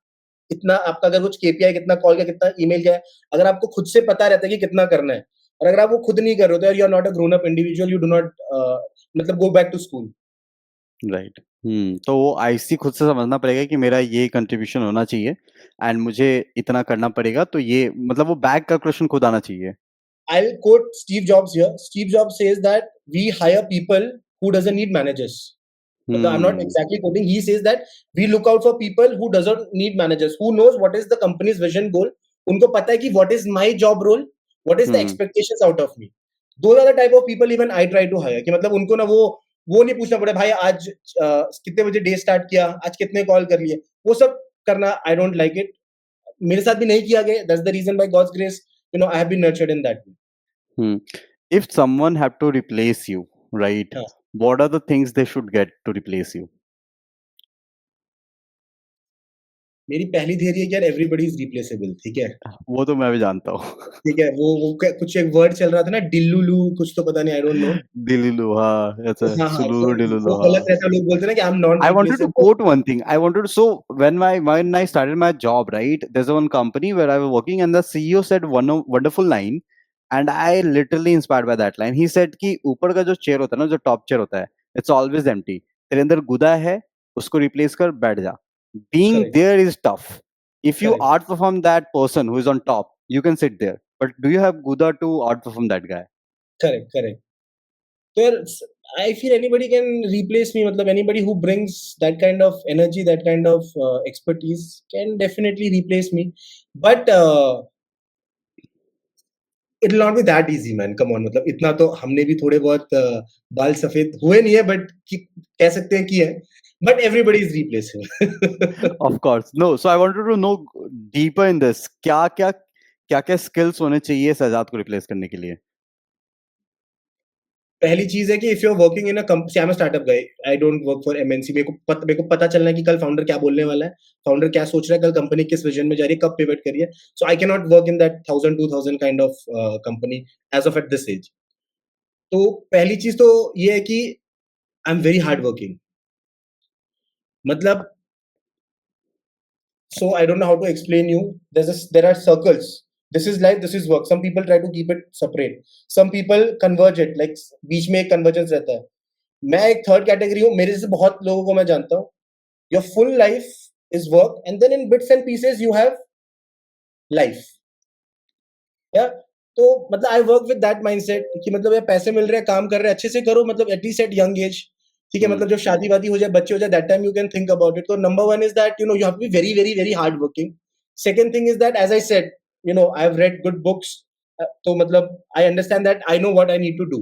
इतना आपका अगर कुछ KPI कितना कॉल किया, कितना ईमेल किया है, अगर आपको खुद से पता रहता है कि कितना करना है, और अगर आप वो खुद नहीं कर रहे हो तो you are not a grown up individual, you do not मतलब go back to school. Right. तो वो आईसी खुद से समझना पड़ेगा कि मेरा ये कंट्रीब्यूशन होना चाहिए एंड मुझे इतना करना पड़ेगा, तो ये मतलब वो बैक कैलकुलेशन खुद आना चाहिए. I'll quote Steve Jobs here. Steve Jobs says that we hire people who doesn't need managers. I'm not exactly quoting. He says that we look out for people who doesn't need managers, who knows what is the company's vision goal. उनको पता है कि what is my job role, what is the expectations out of me. Those are the type of people even I try to hire. कि मतलब उनको ना वो नहीं पूछना पड़े भाई आज कितने बजे डे स्टार्ट किया, आज कितने कॉल कर लिए, वो सब करना आई डोंट लाइक इट. मेरे साथ भी नहीं किया गया. That's the reason by God's grace I have been nurtured in that way. If someone have to replace you, right, हाँ. what are the things they should get to replace you? मेरी पहली theory है कि यार everybody is replaceable, ठीक है। वो तो मैं भी जानता हूँ। ठीक है, कुछ एक वर्ड चल रहा था ना, डिल्लुलू कुछ तो पता नहीं, आई डोंट नो। डिलीलू, हाँ, ऐसा हाँ हाँ, सुलूलू डिलीलू, वो हाँ। गलत रहता, लोग बोलते हैं ना कि I am not I wanted to replaceable. quote one thing. I wanted to, so when I started my job, right? There's one company where I was working, and the CEO said one wonderful line, and I literally inspired by that line. He said कि ऊपर का जो chair होता है ना, जो top chair होता है, it's always empty. तेरे अंदर गुदा है, उसको replace कर बैठ जा. Being correct there is tough. If you correct outperform that person who is on top, you can sit there. But do you have guda to outperform that guy? Correct correct. तो यार I feel anybody can replace me. मतलब anybody who brings that kind of energy, that kind of expertise can definitely replace me. But it will not be that easy, man. Come on, मतलब इतना तो हमने भी थोड़े बहुत बाल सफेद हुए नहीं है, but कह सकते हैं कि है. But everybody is replaceable. Of course. No, so I wanted to know deeper in this. क्या क्या स्किल्स होने चाहिए सजाद को रिप्लेस करने के लिए? पहली चीज है कि if you are working in a company, I am startup guy, I don't work for MNC. मेरे को पता चलना है कि कल फाउंडर क्या बोलने वाला है, फाउंडर क्या सोच रहा है, कल कंपनी किस विजन में जा रही है, कब पिवट करी है। So I can not work in that 1000 2000 kind of company age of at this age. तो पहली चीज तो ये है कि I am very hard working. मतलब so I don't know how to explain you. There are circles. This is life, this is work. Some people try to keep it separate, some people converge it, like बीच में एक convergence रहता है। मैं एक third category हूँ, मेरे जैसे बहुत लोगों को मैं जानता हूँ। Your full life is work and then in bits and pieces you have life. या तो मतलब I work with that mindset कि मतलब यार पैसे मिल रहे हैं, काम कर रहे हैं, अच्छे से करो, मतलब एटलीस्ट एट यंग एज। ठीक है, हम्म, मतलब जब शादी वादी हो जाए, बच्चे हो जाए, that time you can think about it. तो number one is that you have to be very very very hard working. Second thing is that as I said, I have read good books. तो मतलब I understand that I know what I need to do.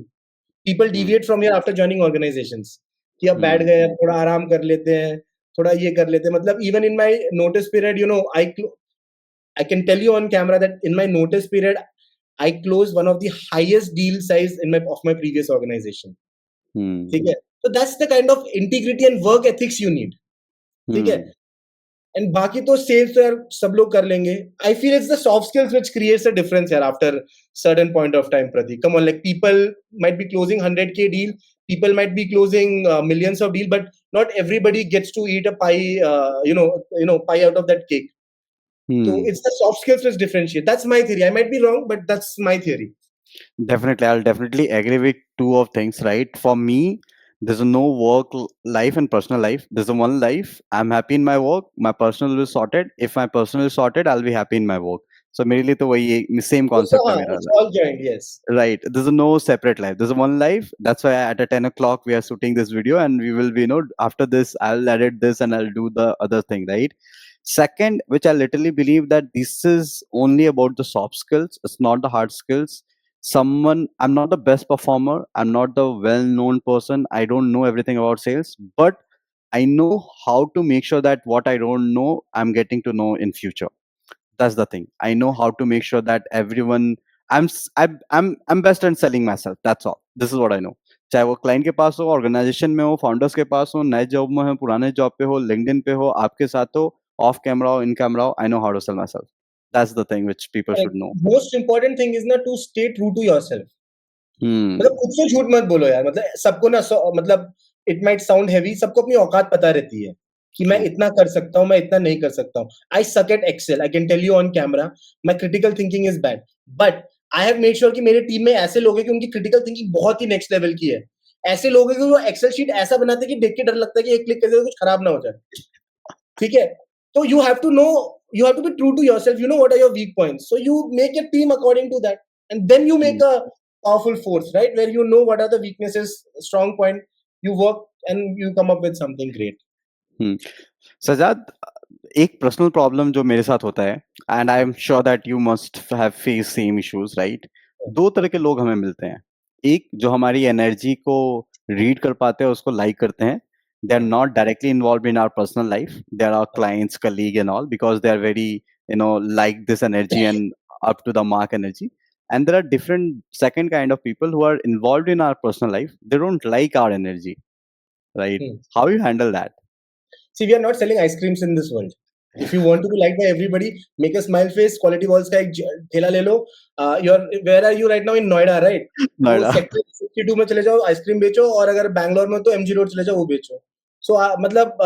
People hmm, deviate from here after joining organisations कि अब बैठ हम्म, गए, अब थोड़ा आराम कर लेते हैं, थोड़ा ये कर लेते हैं। मतलब even in my notice period, I can tell you on camera that in my notice period, I closed one of the highest deal size in my previous organization. हम्म, ठीक है, so that's the kind of integrity and work ethics you need. ठीक है, हम्म, and बाकी तो sales तो यार सब लोग कर लेंगे। I feel it's the soft skills which creates a difference यार after certain point of time. Prateek, come on, like people might be closing 100K deal, people might be closing millions of deal, but not everybody gets to eat a pie, pie out of that cake. So hmm. it's the soft skills which differentiate. That's my theory. I might be wrong, but that's my theory. Definitely, I'll definitely agree with two of things, right? For me, there's no life and personal life. There's a one life. I'm happy in my work. My personal is sorted. If my personal is sorted, I'll be happy in my work. So मेरे लिए तो वही same So, concept है मेरा. it's all joined, yes. Right. There's no separate life. There's one life. That's why at 10 o'clock we are shooting this video, and we will be, after this, I'll edit this and I'll do the other thing, right? Second, which I literally believe that this is only about the soft skills. It's not the hard skills. I'm not the best performer. I'm not the well-known person. I don't know everything about sales, but I know how to make sure that what I don't know, I'm getting to know in future. That's the thing. I know how to make sure that everyone I'm best at selling myself. That's all. This is what I know. चाहे वो client के पास हो, organisation में हो, founders के पास हो, नए job में हो, पुराने जॉब पे हो, लिंक्डइन पे हो, आपके साथ हो, ऑफ कैमरा हो, इन कैमरा हो, I know how to sell myself. That's the thing which people Correct. Should know. Most important thing is ना to stay true to yourself. हम्म. मतलब खुद से झूठ मत बोलो यार। मतलब सबको ना मतलब इट माइट साउंड हैवी, सबको अपनी औकात पता रहती है कि मैं ट्रू. इतना कर सकता हूँ, मैं इतना नहीं कर सकता हूँ। I suck at Excel, I can tell you on camera. My critical thinking is bad, but I have made sure कि मेरे टीम में ऐसे लोग हैं कि उनकी क्रिटिकल थिंकिंग बहुत ही नेक्स्ट लेवल की है। ऐसे लोग हैं कि वो एक्सेल शीट ऐसा बनाते हैं कि देख के डर लगता है कि एक क्लिक करके कुछ खराब ना हो जाए। ठीक है, तो you have to know, you have to be true to yourself, you know what are your weak points, so you make your team according to that, and then you make a powerful force, right? Where you know what are the weaknesses, strong point, you work and you come up with something great. हम्म. सजाद, एक personal problem जो मेरे साथ होता है, and I am sure that you must have face same issues, right? दो तरह के लोग हमें मिलते हैं. एक जो हमारी एनर्जी को रीड कर पाते हैं, उसको लाइक करते हैं. They are not directly involve in our personal life. They are our clients, colleague and all, because they are very like this energy and up to the mark energy. And there are different second kind of people who are involved in our personal life. They don't like our energy, right? Hmm. How you handle that? See, we are not selling ice creams in this world. If you want to be liked by everybody, make a smile face. Quality walls का एक ठेला ले लो. Where are you right now? In Noida, right? तो Noida. Sector 62 में चले जाओ, ice cream बेचो, और अगर बैंगलोर में तो MG रोड चले जाओ, वो बेचो. So मतलब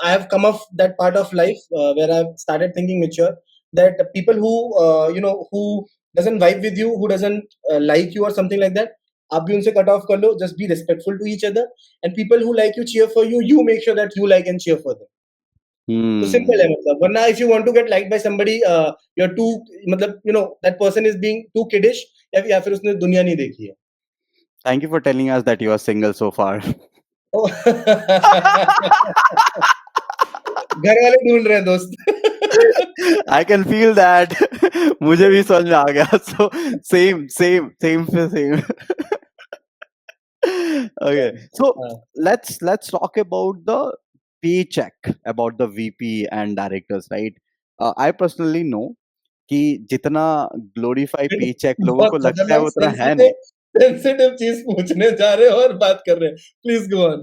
I have come off that part of life where I've started thinking mature that people who who doesn't vibe with you, who doesn't like you or something like that, आप भी उनसे cut off कर लो. Just be respectful to each other, and people who like you, cheer for you. You make sure that you like and cheer for them. तो simple है मतलब. वरना if you want to get liked by somebody, you're too, मतलब that person is being too kiddish, या फिर उसने दुनिया नहीं देखी है. Thank you for telling us that you are single so far. घर वाले ढूंढ रहे हैं दोस्त. I can feel that. मुझे भी समझ में आ गया. So same. Okay, so let's talk about the paycheck, about the VP and directors, right? I personally know कि जितना glorify paycheck लोगों को बहुत लगता है खतरनाक उतना है नहीं. सेंसिटिव चीज पूछने जा रहे हो और बात कर रहे हैं. Please go on.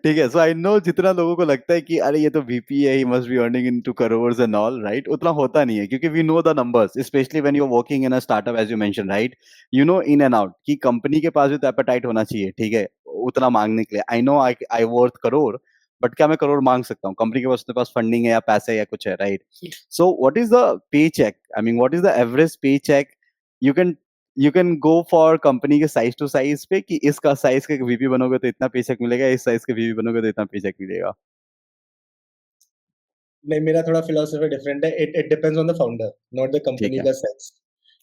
ठीक है. सो आई नो जितना लोगों को लगता है कि अरे ये तो वीपी है, he must be earning into crores and all, right, उतना होता नहीं है, क्योंकि we know the numbers, especially when you are working in a startup as you mention, right. You know in and out कि कंपनी के पास भी तो एपेटाइट होना चाहिए, ठीक है, उतना मांगने के लिए. आई know I worth crore, but क्या मैं करोड़ मांग सकता हूँ? कंपनी के पास उसके पास फंडिंग है या पैसे या कुछ है, right. So what is the paycheck, I mean what is the average paycheck you can go for company के साइज टू साइज पे, कि इसका साइज के वीपी बनोगे तो इतना पेचेक मिलेगा, इस साइज के वीपी बनोगे तो इतना पेचेक मिलेगा? नहीं, मेरा थोड़ा फिलॉसफी डिफरेंट है. It depends on the founder, not the ठीक कंपनी है. का साइज,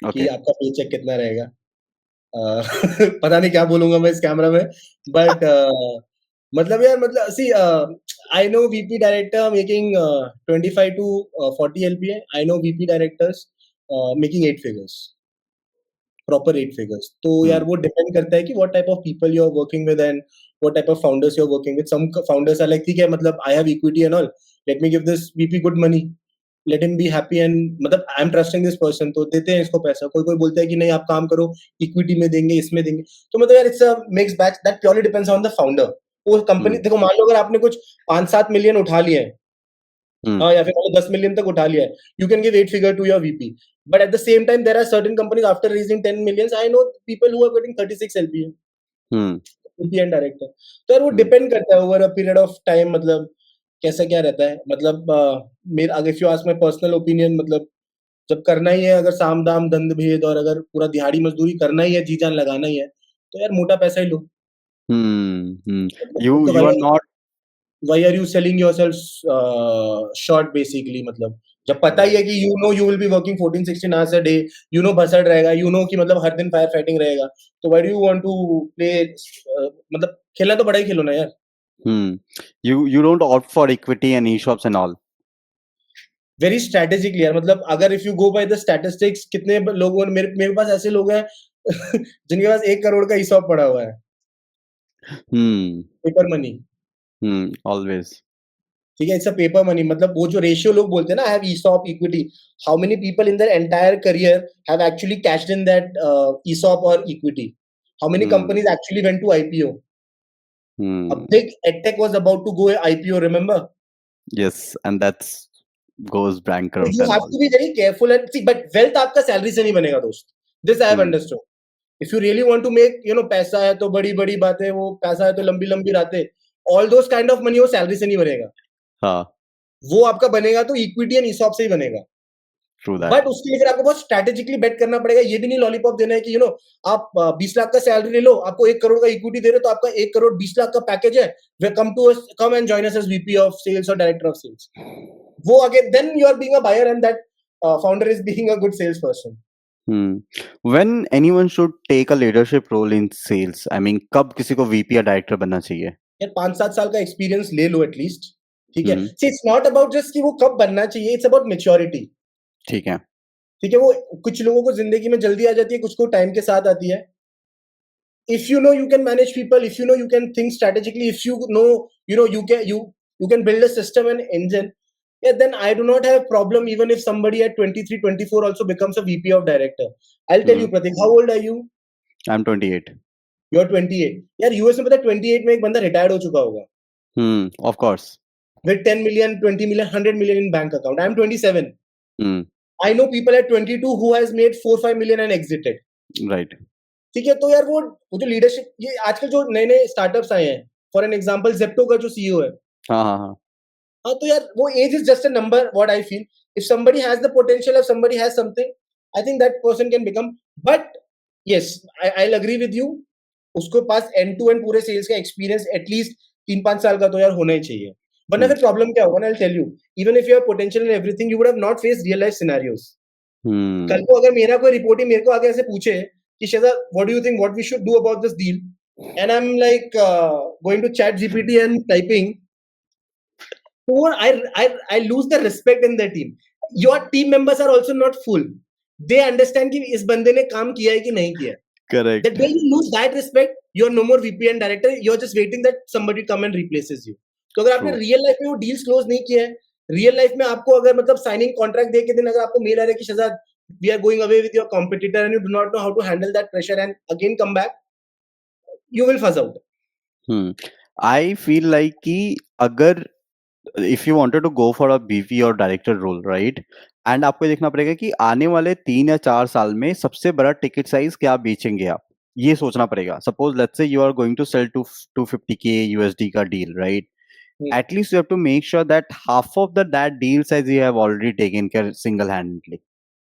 कि ओके. आपका पेचेक कितना रहेगा. पता नहीं क्या बोलूंगा मैं इस कैमरा में, बट मतलब यार, मतलब see, I know VP director making 25 to 40 LPA. I know VP directors making 8 figures, proper 8 figures. तो यार वो डिपेंड करता है कि what type of people you are working with and what type of founders you are working with. Some founders are like, ठीक है, मतलब I have equity and all, let me give this VP good money, let him be happy, and मतलब I am trusting this person, तो देते हैं इसको पैसा. कोई कोई बोलता है कि नहीं, आप काम करो, इक्विटी में देंगे, इसमें देंगे. तो मतलब यार, it's a mix batch, that purely depends on the founder. वो कंपनी, देखो, मान लो अगर आपने कुछ 5-7 मिलियन उठा लिए हैं, हाँ, या फिर मान लो 10 मिलियन तक उठा लिया है, you can give 8 figure to your VP. But at the same time, there are certain companies after raising 10 millions. I know people who are getting 36 LPA, VP and director. तो यार वो डिपेंड करता है over a period of time, मतलब कैसा क्या रहता है. मतलब मेरा, अगर if you ask my personal opinion, मतलब जब करना ही है, अगर साम दाम दंड भेद, और अगर पूरा दिहाड़ी मजदूरी करना ही है, जी जान लगाना ही है, तो यार मोटा पैसा ही लो. You are not. Why are you selling yourself short basically? मतलब जब पता ही है कि you will be working 14-16 hours a day, भसड़ रहेगा, कि मतलब हर दिन फायर फाइटिंग रहेगा, तो why do you want to play, मतलब खेलना तो बड़ा ही खेलो ना यार. You don't opt for equity and e-shops and all. Very strategically यार, मतलब अगर if you go by the statistics, कितने लोगों ने, मेरे पास ऐसे लोग हैं जिनके पास 1 करोड़ का ESOP पड़ा हुआ है, पेपर मनी. Always. ठीक है, इट्स अ पेपर मनी. मतलब वो जो रेशियो लोग बोलते हैं ना, have ESOP equity, how many people in their entire career have actually cashed in that ESOP और equity? How many companies actually went to IPO? A big edtech was about to go IPO, remember? Yes, and that's goes So bankrupt you and have all. to be very careful and see, but wealth आपका salary से नहीं बनेगा दोस्त. This I have understood. If you really want to make, पैसा है तो बड़ी बड़ी बातें, वो पैसा है तो लंबी लंबी रातें, all those kind of money वो सैलरी से नहीं बनेगा. हाँ. वो आपका बनेगा तो इक्विटी एंड ESOP से ही बनेगा. True that. बट उसके लिए फिर आपको बहुत स्ट्रेटेजिकली बेट करना पड़ेगा. ये भी नहीं लॉलीपॉप देना है कि आप 20 लाख का सैलरी ले लो, आपको 1 करोड़ का इक्विटी दे रहे, तो आपका 1 करोड़ 20 लाख का पैकेज है, वे come and join us as VP of sales और डायरेक्टर ऑफ सेल्स. वो again, then you are being a buyer and that founder is being a good sales person. When anyone should take a leadership role in sales, I mean, कब किसी को VP या director बनना चाहिए? यार 5-7 साल का एक्सपीरियंस ले लो एटलीस्ट. ठीक है, सी, इट्स नॉट अबाउट जस्ट कि वो कब बनना चाहिए, इट्स अबाउट मैच्योरिटी. ठीक है. ठीक है, वो कुछ लोगों को जिंदगी में जल्दी आ जाती है, कुछ को टाइम के साथ आती है. If you know you can manage people, if you know you can think strategically, if you know you can build a system and engine, yeah, then I do not have problem even if somebody at 23-24 also becomes a VP of director. I'll tell you, Pratik, how old are you? I'm 28. You're 28. यार US में पता है 28 में एक बंदा retired हो चुका होगा. Of course. with 10 million, 20 million, 100 million in bank account. I'm 27. Hmm. I know people at 22 who has made 4-5 million and exited. Right. ठीक है, तो यार वो जो लीडरशिप, ये आजकल जो नए नए स्टार्टअप्स आए हैं, फॉर एन एग्जांपल जेप्टो का जो सीईओ है, हाँ हाँ हाँ हाँ, तो यार वो age is just a number. What I feel, if somebody has the potential, if somebody has something, I think that person can become. But yes, I will agree with you, उसको पास एंड टू एंड पूरे sales का experience at least 3-5 साल का तो यार होना ही चाहिए. वरना हम्म फिर प्रॉब्लम क्या होगा ना, I tell you, even if you have potential in everything, you would have not faced real life scenarios. कल हम्म को अगर मेरा कोई रिपोर्टिंग मेरे को आगे ऐसे पूछे कि Shahzad, what do you think, what we should do about this deal, and I'm like going to chat GPT and typing, so I lose the respect in the team. Your team members are also not full. They understand कि इस बंदे ने काम किया है कि नहीं किया. The correct day you lose that respect, you're no more VP and director. You're just waiting that somebody come and replaces you. तो अगर आपने ट्रू रियल लाइफ में वो डील्स क्लोज नहीं किए हैं, रियल लाइफ में आपको अगर मतलब साइनिंग कॉन्ट्रैक्ट दे के दिन अगर आपको मेल आ रहा है कि Shahzad, we are going away with your competitor and you do not know how to handle that pressure and again come back, you will fuzz out. I feel like कि अगर if you wanted to go for a VP और director role right and आपको देखना पड़ेगा कि आने वाले 3 या 4 साल में सबसे बड़ा टिकट साइज क्या बेचेंगे आप, ये सोचना पड़ेगा. Suppose let's say you are going to sell to 250K USD का deal right, at least you have to make sure that half of that deal size you have already taken care single handedly.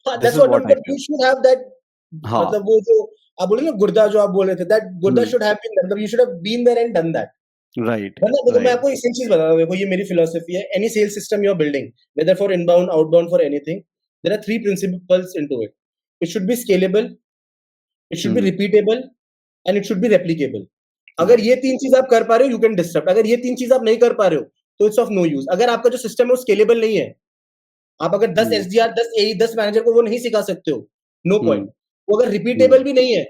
This that's is what what I मतलब feel. You should have that. हाँ मतलब वो जो आप बोले ना गुर्दा, जो आप बोल रहे थे, दैट गुर्दा हम्म शुड हैव बीन, मतलब you should have been there and done that. Right वरना देखो मैं राइट आपको एक चीज बता रहा हूँ, देखो ये मेरी फिलोसफी है. Any sales system you are building, whether for inbound, outbound, for anything, there are 3 principles into it. It should be scalable, it should be hmm repeatable, and it should be replicable. अगर right ये 3 चीज आप कर पा रहे हो, you can disturb. अगर ये 3 चीज आप नहीं कर पा रहे हो, तो इट्स ऑफ नो यूज. अगर आपका जो सिस्टम है वो स्केलेबल नहीं है, आप अगर 10 हम्म एसडीआर, 10 एई, 10 मैनेजर को वो नहीं सिखा सकते हो, नो पॉइंट. हम्म वो अगर रिपीटेबल हम्म भी नहीं है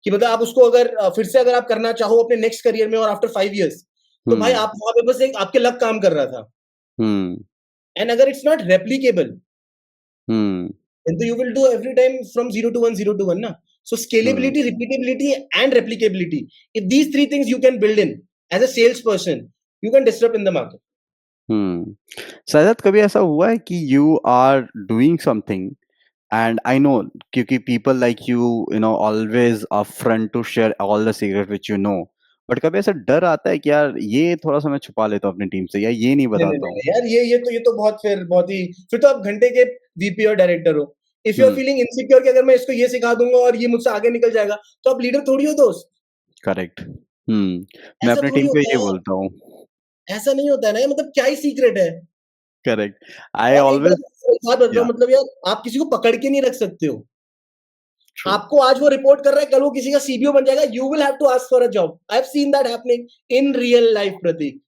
कि मतलब आप उसको अगर फिर से अगर आप करना चाहो अपने नेक्स्ट करियर में और आफ्टर 5 इयर्स, तो भाई हम्म आप वहां पे बस एक आपके लक काम कर रहा था. हम्म एंड अगर it's not replicable, hmm then you will do every time from 0 to 1, 0 to 1 na. So hmm scalability, repeatability and replicability, if these 3 things you can build in as a salesperson, you can disrupt in the market. शायद कभी ऐसा हुआ है कि you are doing something and I know क्योंकि people like you know always upfront to share all the secret which you know, but कभी ऐसा डर आता है कि यार ये थोड़ा सा मैं छुपा लेता हूँ अपनी टीम से या ये नहीं नहीं नहीं बताता हूँ. नहीं यार, ये तो बहुत, फिर बहुत ही, फिर तो आप घंटे के वीपी और डायरेक्टर हो. If you are hmm feeling insecure कि अगर मैं इसको ये सिखा दूंगा और ये मुझसे आगे निकल जाएगा, तो आप लीडर थोड़ी हो दोस्त. करेक्ट मैं ऐसा अपनी थोड़ी टीम को होता ये है यार. बोलता हूँ. ऐसा नहीं होता है ना, ये मतलब क्या ही सीक्रेट है. करेक्ट आई और एक ऑलवेज बात बता रहा या हूँ, मतलब यार आप किसी को पकड़ के नहीं रख सकते हो. ट्रू आपको आज वो रिपोर्ट कर रहा है, कल वो किसी का सीबीओ बन जाएगा. You will have to ask for a job. I have seen that happening in real life, Prateek.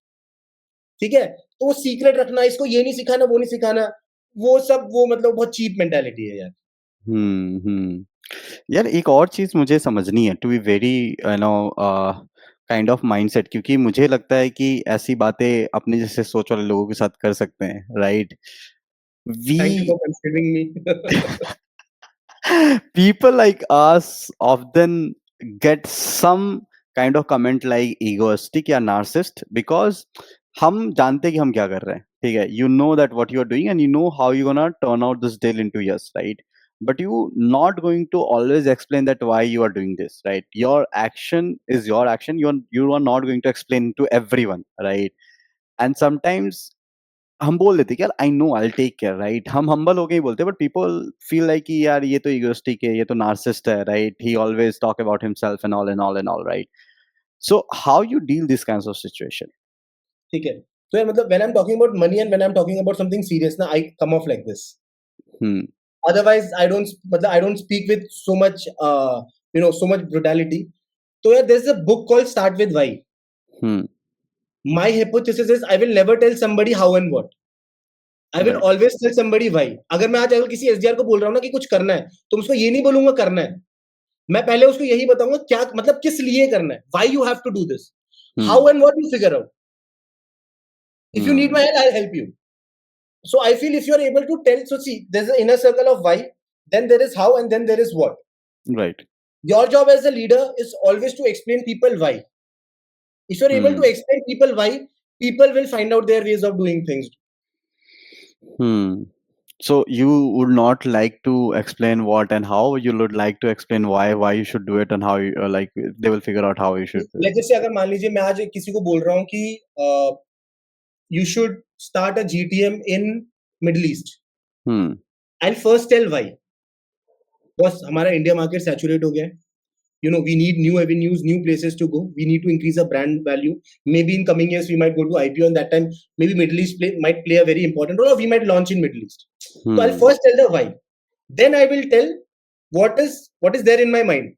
ठीक है, तो वो सीक्रेट रखना, इसको ये नहीं सिखाना, वो नहीं सिखाना, वो सब वो मतलब बहुत चीप मेंटालिटी है यार. हम्म. यार एक और चीज मुझे समझनी है to be very you know kind of mindset, क्योंकि मुझे लगता है कि ऐसी बातें अपने जैसे सोच वाले लोगों के साथ कर सकते हैं right. Thank you we for considering me. people like us often get some kind of comment like egoistic या narcissist because हम जानते हैं कि हम क्या कर रहे हैं. ठीक है, you know that what you are doing and you know how you gonna turn out this deal into yes right, but you not going to always explain that why you are doing this right. Your action is your action, you are not going to explain to everyone right. And sometimes हम बोल देते कि यार I know I take care right, हम humble होके ही बोलते हैं, बट पीपल फील लाइक कि यार ये तो इगोइस्टिक है, ये तो नार्सिसिस्ट है right, he always talk about himself and all and all and all right. So how you deal this kinds of situation. ठीक है, तो यार मतलब when I am talking about money and when I am talking about something serious ना, I come off like this. Hmm otherwise I don't speak with so much so much brutality. तो यार there is a book called start with why. Hmm my hypothesis is I will never tell somebody how and what. I will right always tell somebody why. अगर मैं आज अगर किसी SDR को बोल रहा हूँ ना कि कुछ करना है, तो उसको ये नहीं बोलूंगा करना है. मैं पहले उसको यही बताऊंगा क्या मतलब किस लिए करना है. Why you have to do this. Hmm how and what you figure out. If you need hmm my help, I will help you. So I feel if you are able to tell, so see, there's an inner circle of why, then there is how, and then there is what. Right Your job as a leader is always to explain people why. If you're able to hmm explain people why, people will find out their ways of doing things. Hmm. So you would not like to explain what and how, you would like to explain why you should do it and how you like they will figure out how you should do it. Let's just say अगर मान लीजिए मैं आज किसी को बोल रहा हूँ कि you should start a GTM in Middle East. Hmm. I'll first tell why. बस हमारा इंडिया मार्केट सैचुरेट हो गया है. You know, we need new avenues, new places to go. We need to increase our brand value. Maybe in coming years we might go to IPO, and that time maybe Middle East might play a very important role, or we might launch in Middle East. So I'll first tell the why. Then I will tell what is there in my mind.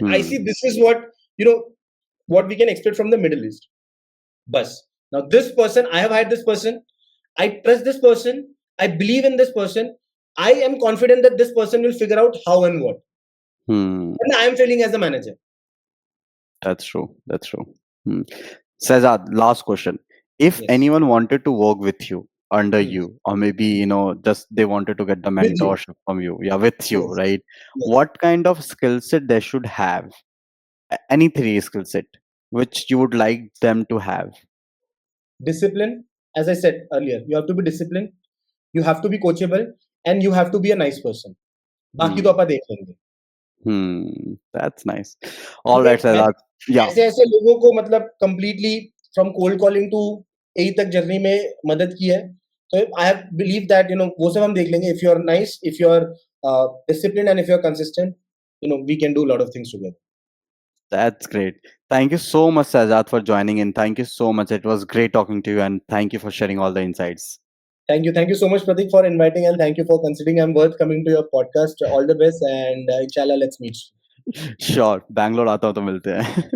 I see this is what, you know, what we can expect from the Middle East. Bus. Now this person, I have hired this person. I trust this person. I believe in this person. I am confident that this person will figure out how and what. And I am failing as a manager. That's true. That's true. Sazad, last question. If Yes. anyone wanted to work with you, under Hmm. you, or maybe, you know, just they wanted to get the With you. mentorship from you, yeah, with you, Yes. right? Yes. What kind of skill set they should have? Any three skill set which you would like them to have? Discipline, as I said earlier, you have to be disciplined, you have to be coachable, and you have to be a nice person. बाकी तो अपन देख लेंगे. That's nice. All right, ठीक है, Sazad. Yeah. ऐसे ऐसे लोगों को मतलब completely from cold calling to यही तक जर्नी में मदद की है. So I have believe that, you know, वो सब हम देख लेंगे. If you are nice, if you are disciplined, and if you are consistent, you know, we can do a lot of things together. That's great. Thank you so much, Sazad, for joining in. Thank you so much. It was great talking to you, and thank you for sharing all the insights. Thank you so much, Pratik, for inviting, and thank you for considering I'm worth coming to your podcast. All the best, and inshallah, let's meet. Sure. Bangalore आता हो तो मिलते हैं.